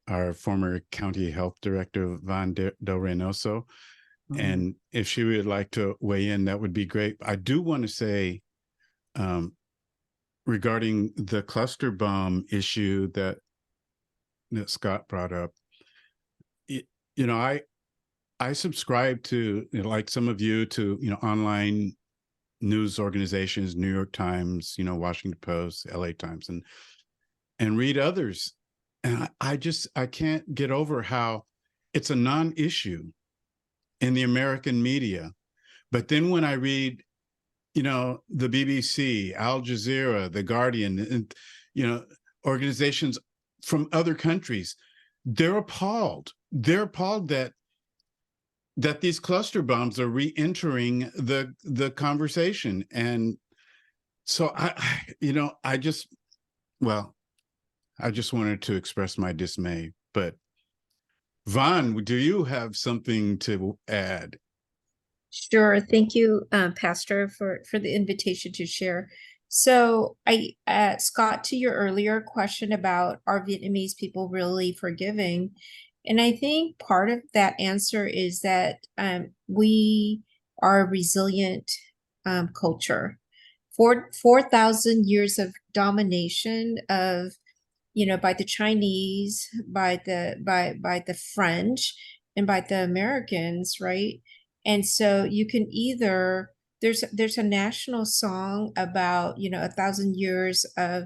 our former county health director, Van Del Reynoso. And if she would like to weigh in, that would be great. I do want to say, regarding the cluster bomb issue that Scott brought up, I subscribe to, like some of you, to online news organizations, New York Times, Washington Post, LA Times, and read others. And I can't get over how it's a non-issue in the American media. But then when I read, the BBC, Al Jazeera, The Guardian, and, organizations from other countries, they're appalled. They're appalled that these cluster bombs are re-entering the conversation. And so I just wanted to express my dismay. But Vaughn, do you have something to add? Sure. Thank you, Pastor, for the invitation to share. So Scott, to your earlier question about are Vietnamese people really forgiving? And I think part of that answer is that we are a resilient culture. 4,000 years of domination of, by the Chinese, by the French, and by the Americans, right? And so you can either, there's a national song about, 1,000 years of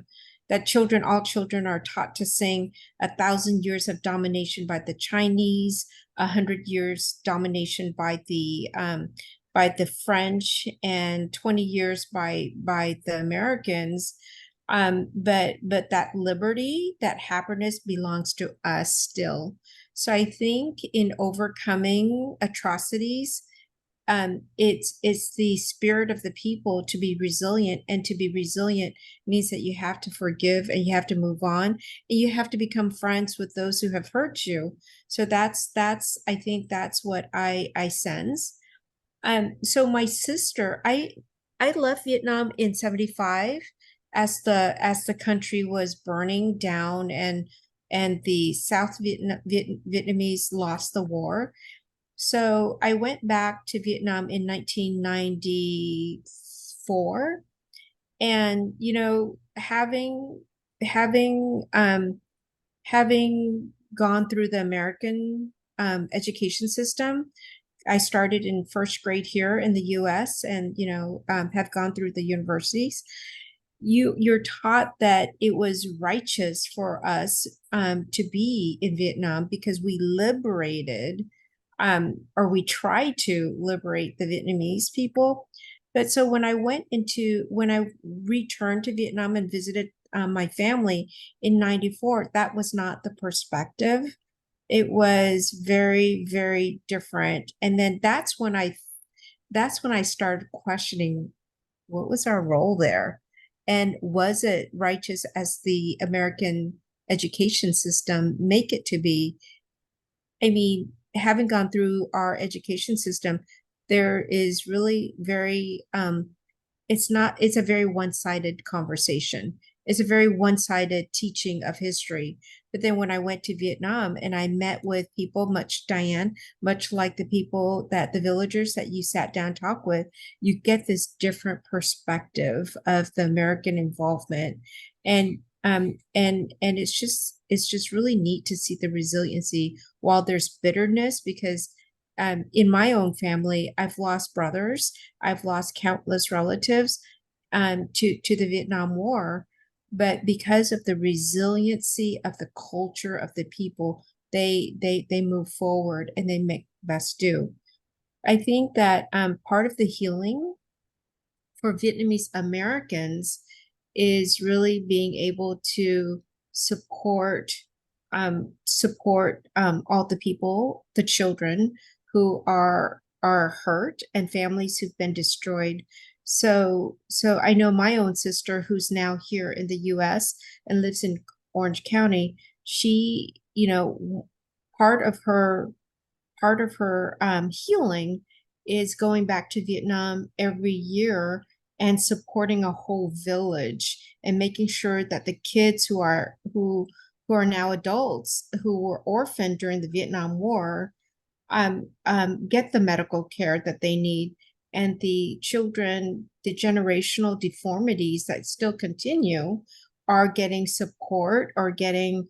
that all children are taught to sing, 1,000 years of domination by the Chinese, 100 years domination by the French, and 20 years by the Americans. But that liberty, that happiness belongs to us still. So I think in overcoming atrocities, it's the spirit of the people to be resilient, and to be resilient means that you have to forgive and you have to move on, and you have to become friends with those who have hurt you. So that's I think that's what I sense. So my sister, I left Vietnam in 75 as the country was burning down, and the South Vietnamese lost the war. So I went back to Vietnam in 1994, and having gone through the American education system, I started in first grade here in the US, and have gone through the universities. You're taught that it was righteous for us to be in Vietnam because we liberated, or we tried to liberate the Vietnamese people. But so when I returned to Vietnam and visited my family in 94, that was not the perspective. It was very, very different. And then that's when I started questioning, what was our role there? And was it righteous as the American education system make it to be? I mean, having gone through our education system, there is really very it's a very one-sided conversation. It's a very one-sided teaching of history. But then when I went to Vietnam and I met with people, Diane, much like the people the villagers that you sat down talk with, you get this different perspective of the American involvement. And it's just really neat to see the resiliency while there's bitterness, because in my own family, I've lost brothers, I've lost countless relatives to the Vietnam War. But because of the resiliency of the culture of the people, they move forward and they make best do. I think that part of the healing for Vietnamese Americans is really being able to support all the people, the children who are hurt, and families who've been destroyed. So I know my own sister, who's now here in the US and lives in Orange County. She, part of her healing is going back to Vietnam every year and supporting a whole village and making sure that the kids who are now adults, who were orphaned during the Vietnam War, get the medical care that they need. And the children, the generational deformities that still continue, are getting support or getting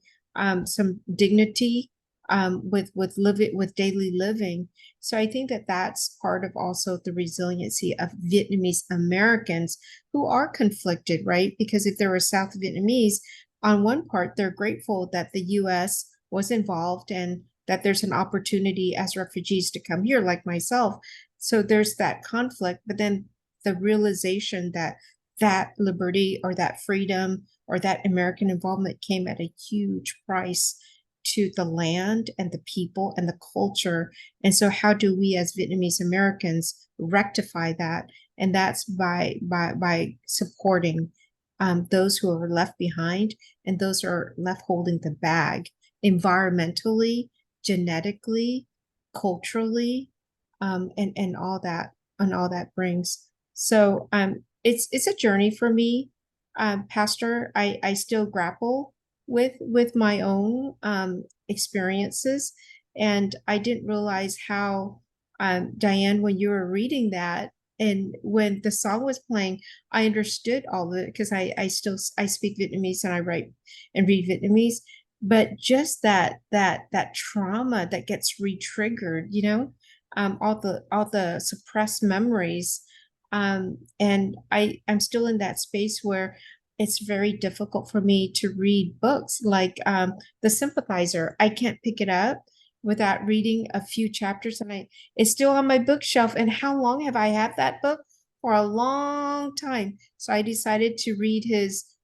some dignity with daily living. So I think that that's part of also the resiliency of Vietnamese Americans who are conflicted, right? Because if there were South Vietnamese, on one part, they're grateful that the US was involved and that there's an opportunity as refugees to come here, like myself. So there's that conflict, but then the realization that liberty or that freedom or that American involvement came at a huge price to the land and the people and the culture. And so how do we as Vietnamese Americans rectify that? And that's by supporting those who are left behind and those who are left holding the bag, environmentally, genetically, culturally, and all that brings. So it's a journey for me, Pastor. I still grapple with my own experiences, and I didn't realize how, Diane, when you were reading that and when the song was playing, I understood all of it, because I speak Vietnamese and I write and read Vietnamese. But just that trauma that gets re-triggered, all the suppressed memories, and I'm still in that space where it's very difficult for me to read books like The Sympathizer. I can't pick it up without reading a few chapters, and it's still on my bookshelf. And how long have I had that book? For a long time. So I decided to read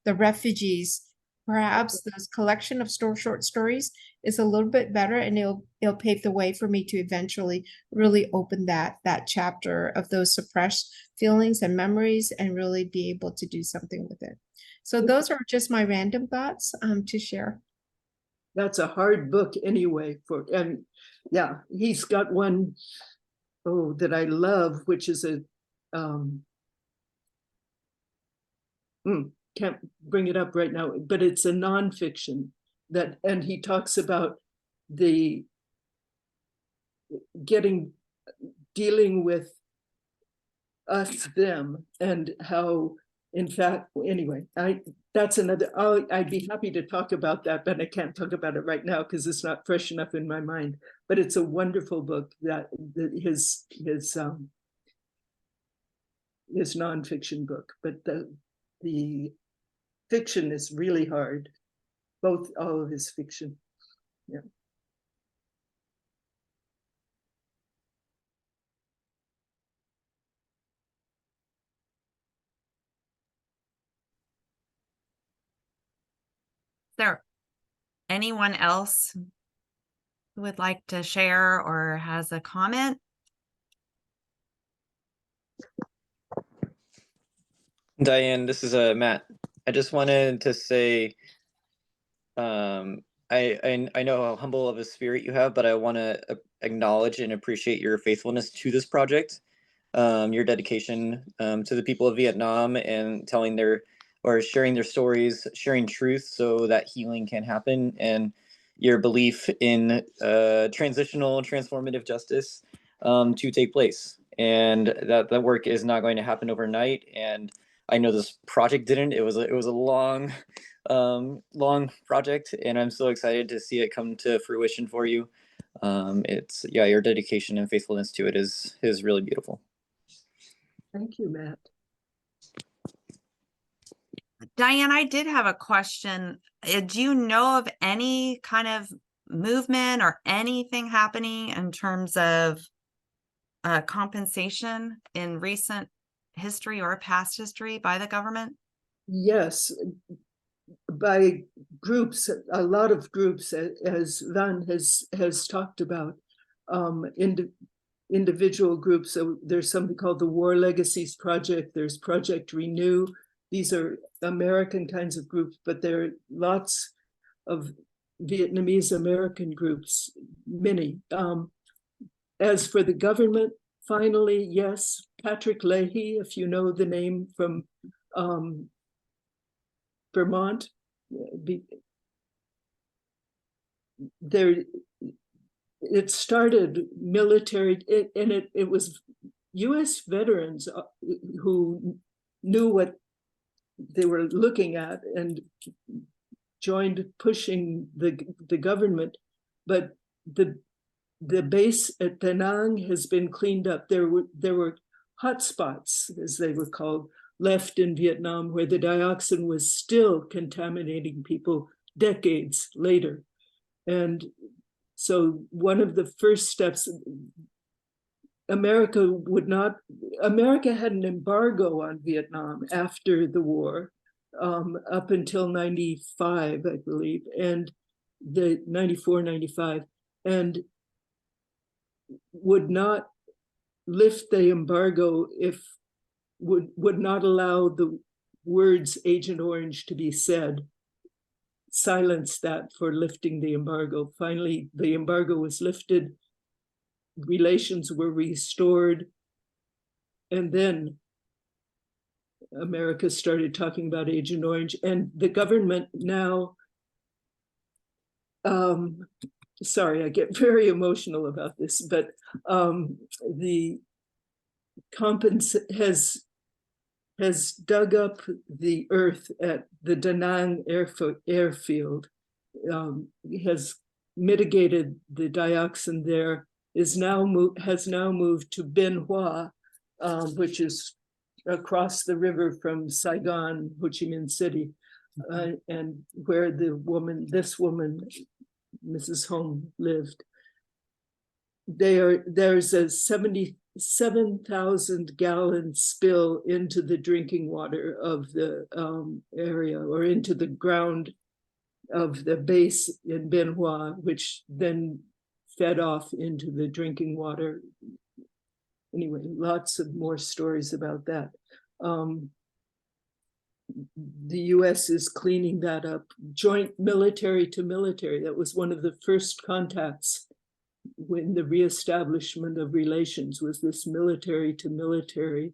The Refugees, perhaps this collection of short stories. is a little bit better, and it'll pave the way for me to eventually really open that chapter of those suppressed feelings and memories and really be able to do something with it. So those are just my random thoughts to share. That's a hard book anyway and yeah, he's got one that I love, which is a can't bring it up right now, but it's a nonfiction and he talks about the dealing with us, them, and how, in fact, anyway, that's another, I'd be happy to talk about that, but I can't talk about it right now because it's not fresh enough in my mind. But it's a wonderful book that his nonfiction book, but the fiction is really hard. All of his fiction. Yeah. Is there anyone else who would like to share or has a comment? Diane, this is Matt. I just wanted to say, I know how humble of a spirit you have, but I want to acknowledge and appreciate your faithfulness to this project, your dedication to the people of Vietnam and sharing their stories, sharing truth so that healing can happen, and your belief in transitional, transformative justice to take place. And that work is not going to happen overnight. And I know this project didn't. It was a long project, and I'm so excited to see it come to fruition for you. Your dedication and faithfulness to it is really beautiful. Thank you, Matt. Diane, I did have a question. Do you know of any kind of movement or anything happening in terms of compensation in recent history or past history by the government? Yes, by groups, a lot of groups, as Van has talked about, individual groups. So there's something called the War Legacies Project. There's Project Renew. These are American kinds of groups, but there are lots of Vietnamese American groups, many. As for the government, finally, yes, Patrick Leahy, if you know the name from Vermont, it started military, and it was US veterans who knew what they were looking at and joined pushing the government. But the base at Da Nang has been cleaned up. There were hot spots, as they were called, left in Vietnam where the dioxin was still contaminating people decades later. And so one of the first steps, America had an embargo on Vietnam after the war, up until 95, I believe, and the 94, 95, and would not lift the embargo would not allow the words Agent Orange to be said, silence that for lifting the embargo. Finally, the embargo was lifted, relations were restored, and then America started talking about Agent Orange, and the government now, sorry, I get very emotional about this, but the has dug up the earth at the Da Nang airfield, has mitigated the dioxin there, has now moved to Bien Hoa, which is across the river from Saigon, Ho Chi Minh City, and where this woman, Mrs. Hong, lived. There's a 77,000 gallon spill into the drinking water of the area, or into the ground of the base in Bien Hoa, which then fed off into the drinking water. Anyway, lots of more stories about that. The US is cleaning that up, joint military to military. That was one of the first contacts when the reestablishment of relations was this military to military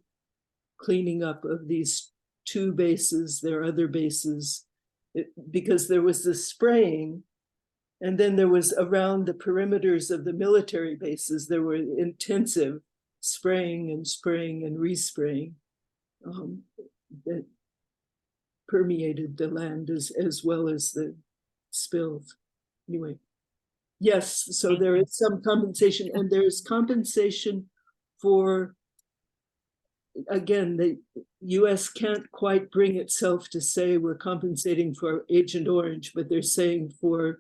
cleaning up of these two bases, their other bases, because there was the spraying, and then there was around the perimeters of the military bases, there were intensive spraying and respraying that permeated the land as well as the spills. Anyway, yes, so there is some compensation, and there's compensation for, again, the US can't quite bring itself to say we're compensating for Agent Orange, but they're saying for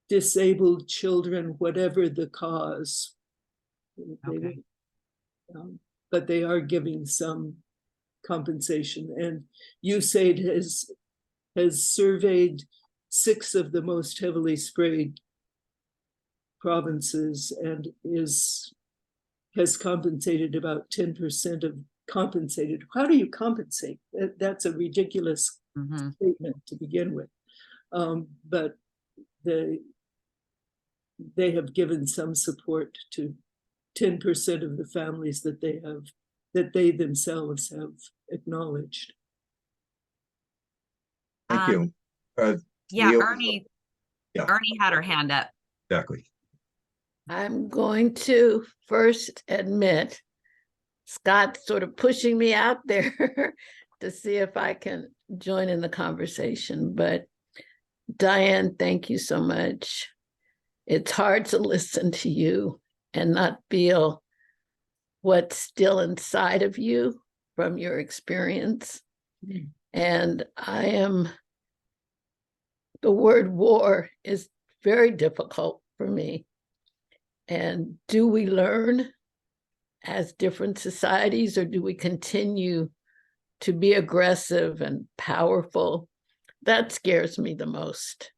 disabled children, whatever the cause. Okay. But they are giving some compensation. And USAID has surveyed 6 of the most heavily sprayed provinces and has compensated about 10% of compensated. How do you compensate? That's a ridiculous statement to begin with. But they have given some support to 10% of the families that they themselves have acknowledged. Thank you. Yeah, Neil? Ernie. Yeah. Ernie had her hand up. Exactly. I'm going to first admit Scott's sort of pushing me out there to see if I can join in the conversation. But Diane, thank you so much. It's hard to listen to you and not feel what's still inside of you from your experience. And the word war is very difficult for me. And do we learn as different societies, or do we continue to be aggressive and powerful? That scares me the most.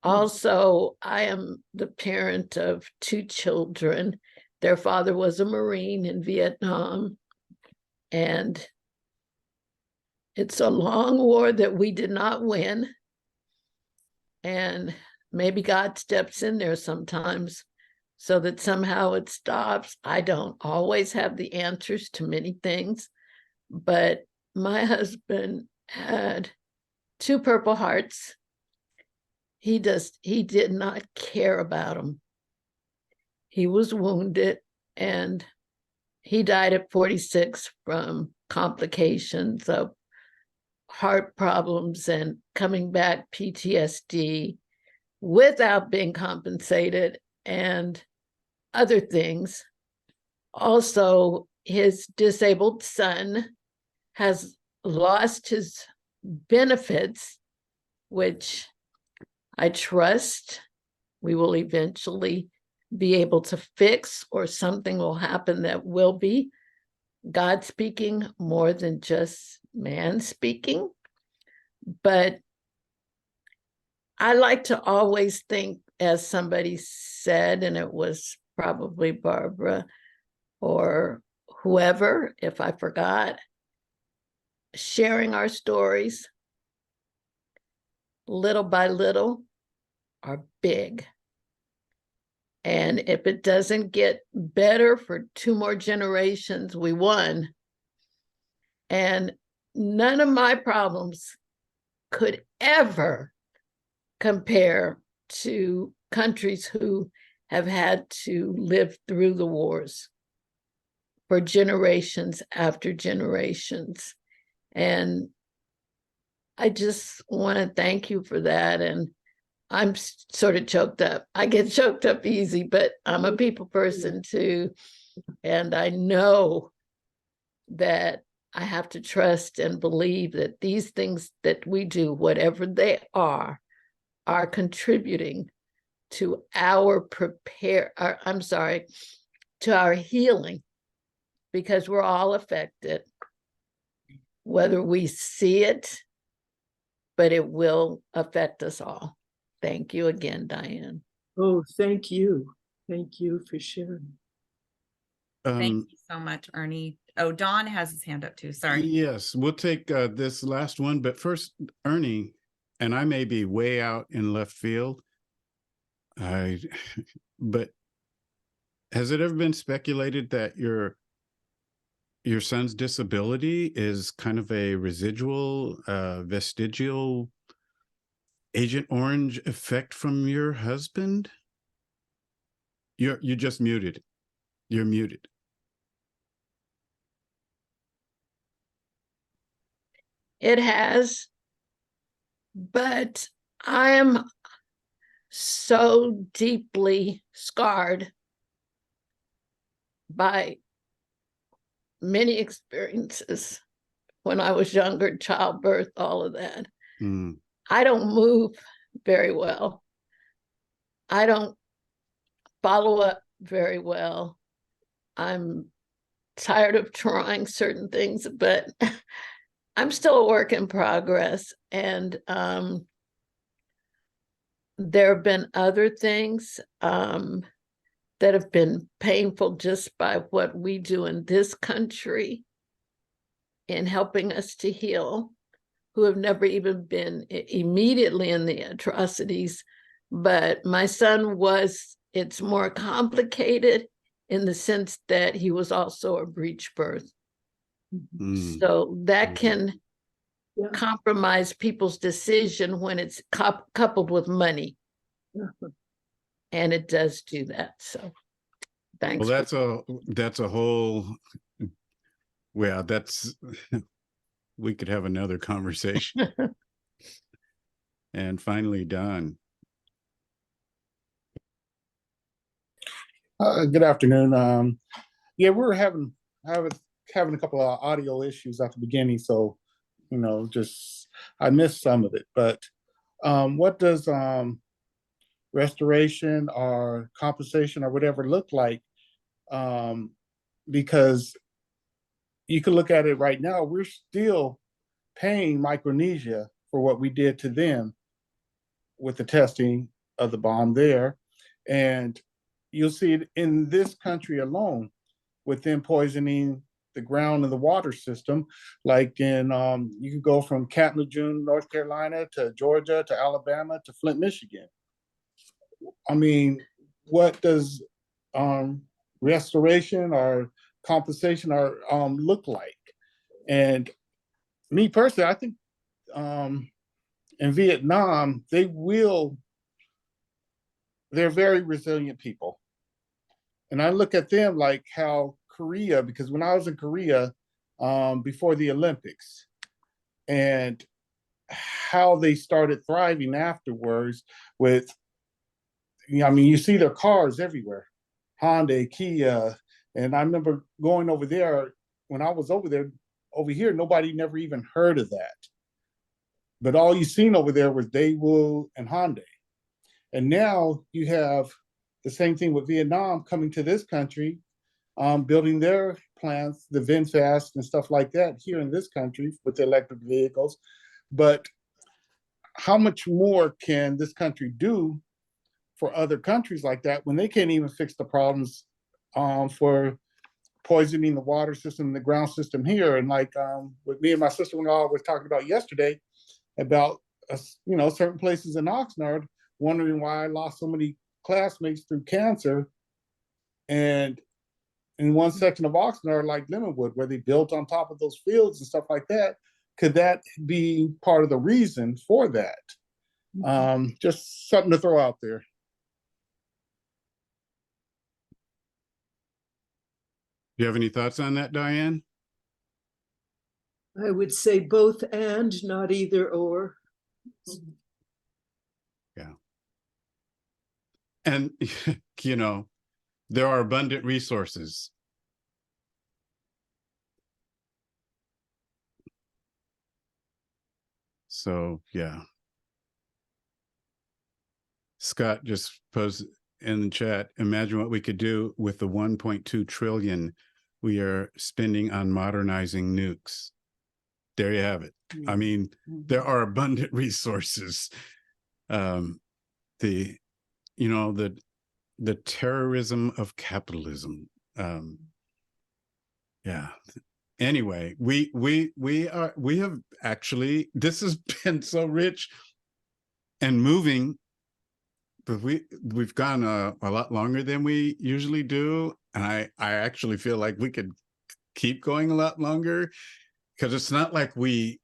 Also, I am the parent of 2 children. Their father was a Marine in Vietnam, and it's a long war that we did not win. And maybe God steps in there sometimes so that somehow it stops. I don't always have the answers to many things, but my husband had 2 Purple Hearts. He did not care about them. He was wounded and he died at 46 from complications of heart problems and coming back PTSD without being compensated and other things. Also, his disabled son has lost his benefits, which I trust we will eventually be able to fix, or something will happen that will be God speaking more than just man speaking. But I like to always think, as somebody said, and it was probably Barbara or whoever, if I forgot, sharing our stories little by little are big. And if it doesn't get better for 2 more generations, we won. And none of my problems could ever compare to countries who have had to live through the wars for generations after generations. And I just want to thank you for that. And I'm sort of choked up. I get choked up easy, but I'm a people person too. And I know that I have to trust and believe that these things that we do, whatever they are contributing to our to our healing because we're all affected, whether we see it, but it will affect us all. Thank you again, Diane. Oh, thank you. Thank you for sharing. Thank you so much, Ernie. Oh, Don has his hand up too. Sorry. Yes, we'll take this last one, but first, Ernie, and I may be way out in left field. But has it ever been speculated that your son's disability is kind of a residual, vestigial Agent Orange effect from your husband? You just muted. You're muted. It has, but I am so deeply scarred by many experiences when I was younger, childbirth, all of that. I don't move very well. I don't follow up very well. I'm tired of trying certain things, but I'm still a work in progress. And there have been other things that have been painful just by what we do in this country in helping us to heal, who have never even been immediately in the atrocities. But my son was, it's more complicated in the sense that he was also a breech birth. So that can compromise people's decision when it's coupled with money. And it does do that. So thanks. Well, that's a whole, well, that's, we could have another conversation. And finally, Don. Good afternoon. Yeah, we were having a couple of audio issues at the beginning, so just I missed some of it. But what does restoration or compensation or whatever look like? Because you can look at it right now, we're still paying Micronesia for what we did to them with the testing of the bomb there. And you'll see it in this country alone with them poisoning the ground and the water system. Like in, you can go from Camp Lejeune, North Carolina, to Georgia, to Alabama, to Flint, Michigan. I mean, what does restoration or compensation or look like? And me personally, I think in Vietnam, they're very resilient people. And I look at them like how Korea, because when I was in Korea before the Olympics, and how they started thriving afterwards with, I mean, you see their cars everywhere, Honda, Kia. And I remember going over there, when I was over there, over here, nobody never even heard of that. But all you seen over there was Daewoo and Hyundai. And now you have the same thing with Vietnam coming to this country, building their plants, the VinFast and stuff like that here in this country with the electric vehicles. But how much more can this country do for other countries like that when they can't even fix the problems for poisoning the water system and the ground system here? And like what me and my sister-in-law was talking about yesterday about certain places in Oxnard, wondering why I lost so many classmates through cancer. And in one section of Oxnard, like Lemonwood, where they built on top of those fields and stuff like that, could that be part of the reason for that? Just something to throw out there. Do you have any thoughts on that, Diane? I would say both and, not either or. Yeah. And, there are abundant resources. So, yeah. Scott just posed in the chat, imagine what we could do with the 1.2 trillion we are spending on modernizing nukes. There you have it. I mean, there are abundant resources. The terrorism of capitalism. Yeah. Anyway, we have actually, this has been so rich and moving, but we've gone a lot longer than we usually do, and I actually feel like we could keep going a lot longer, because it's not like we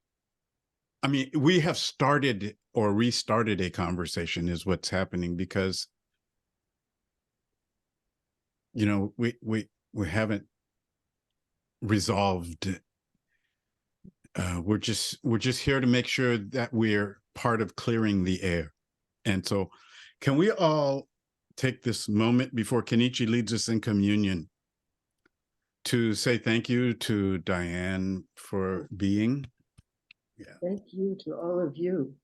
have started or restarted a conversation is what's happening, because we haven't resolved. We're just here to make sure that we're part of clearing the air. And so can we all take this moment before Kenichi leads us in communion to say thank you to Diane for being. Yeah. Thank you to all of you.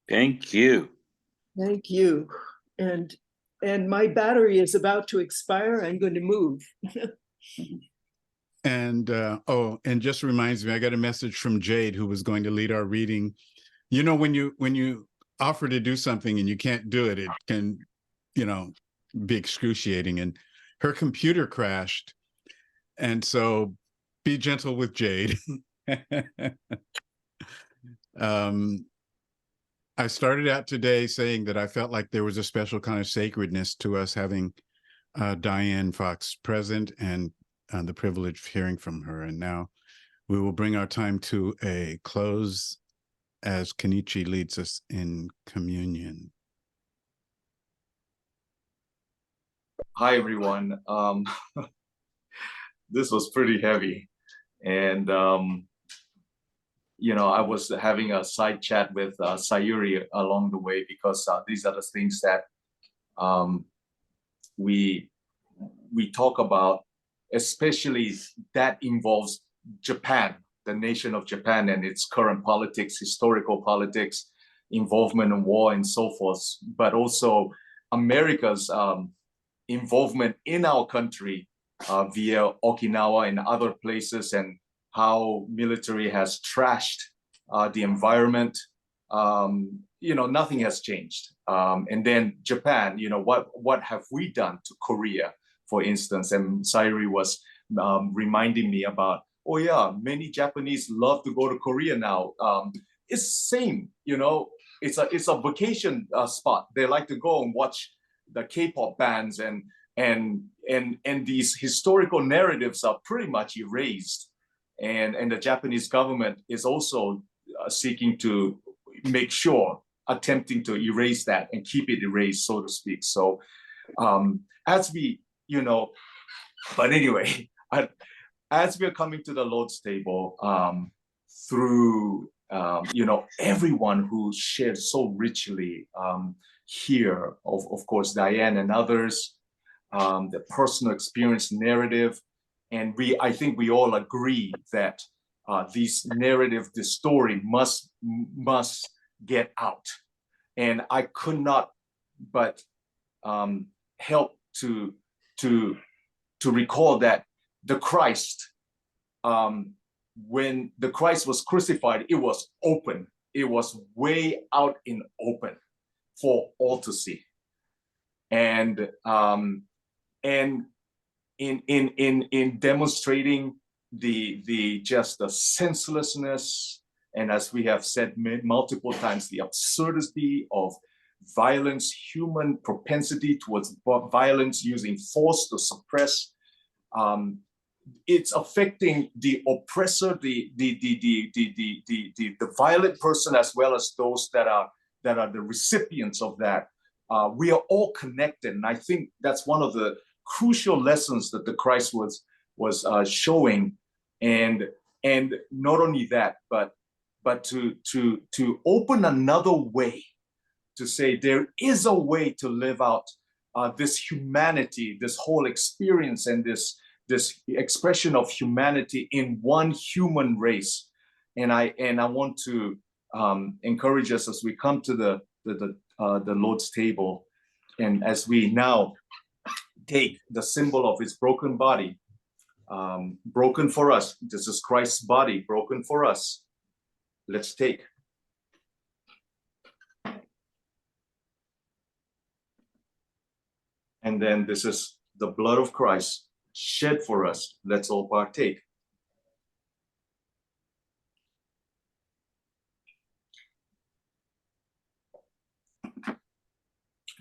Thank you. Thank you. And my battery is about to expire. I'm going to move. And and just reminds me, I got a message from Jade, who was going to lead our reading. When you offer to do something and you can't do it, it can, be excruciating. And her computer crashed. And so be gentle with Jade. I started out today saying that I felt like there was a special kind of sacredness to us having Diane Fox present, and the privilege of hearing from her. And now we will bring our time to a close as Kenichi leads us in communion. Hi, everyone. This was pretty heavy. And, I was having a side chat with Sayuri along the way, because these are the things that we talk about, especially that involves Japan, the nation of Japan, and its current politics, historical politics, involvement in war and so forth, but also America's involvement in our country via Okinawa and other places, and how military has trashed the environment. Nothing has changed. And then Japan, what have we done to Korea, for instance? And Sayuri was reminding me about, oh yeah, many Japanese love to go to Korea now. It's same, it's a vacation spot. They like to go and watch the K-pop bands, and these historical narratives are pretty much erased. And the Japanese government is also seeking to make sure, attempting to erase that and keep it erased, so to speak. So as we, but anyway, as we're coming to the Lord's table, through, everyone who shared so richly here, of course, Diane and others, the personal experience narrative. And I think we all agree that this narrative, this story must get out. And I could not but help to recall that the Christ, when the Christ was crucified, it was open. It was way out in open for all to see. And in demonstrating the senselessness, and as we have said multiple times, the absurdity of violence, human propensity towards violence, using force to suppress. It's affecting the oppressor, the violent person, as well as those that are the recipients of that. We are all connected, and I think that's one of the crucial lessons that the Christ was showing, and not only that, but to open another way, to say there is a way to live out this humanity, this whole experience, and this expression of humanity in one human race. And I want to encourage us as we come to the Lord's table, and as we now take the symbol of his broken body broken for us. This is Christ's body broken for us. Let's take. And then this is the blood of Christ shed for us. Let's all partake.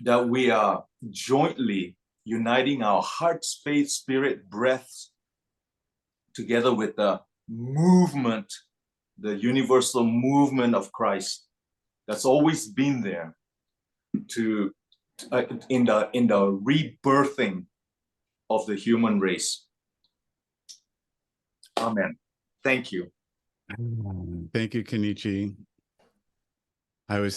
That we are jointly uniting our hearts, faith, spirit, breaths together with the movement, the universal movement of Christ that's always been there in the rebirthing of the human race. Amen. Thank you. Thank you, Kenichi. I was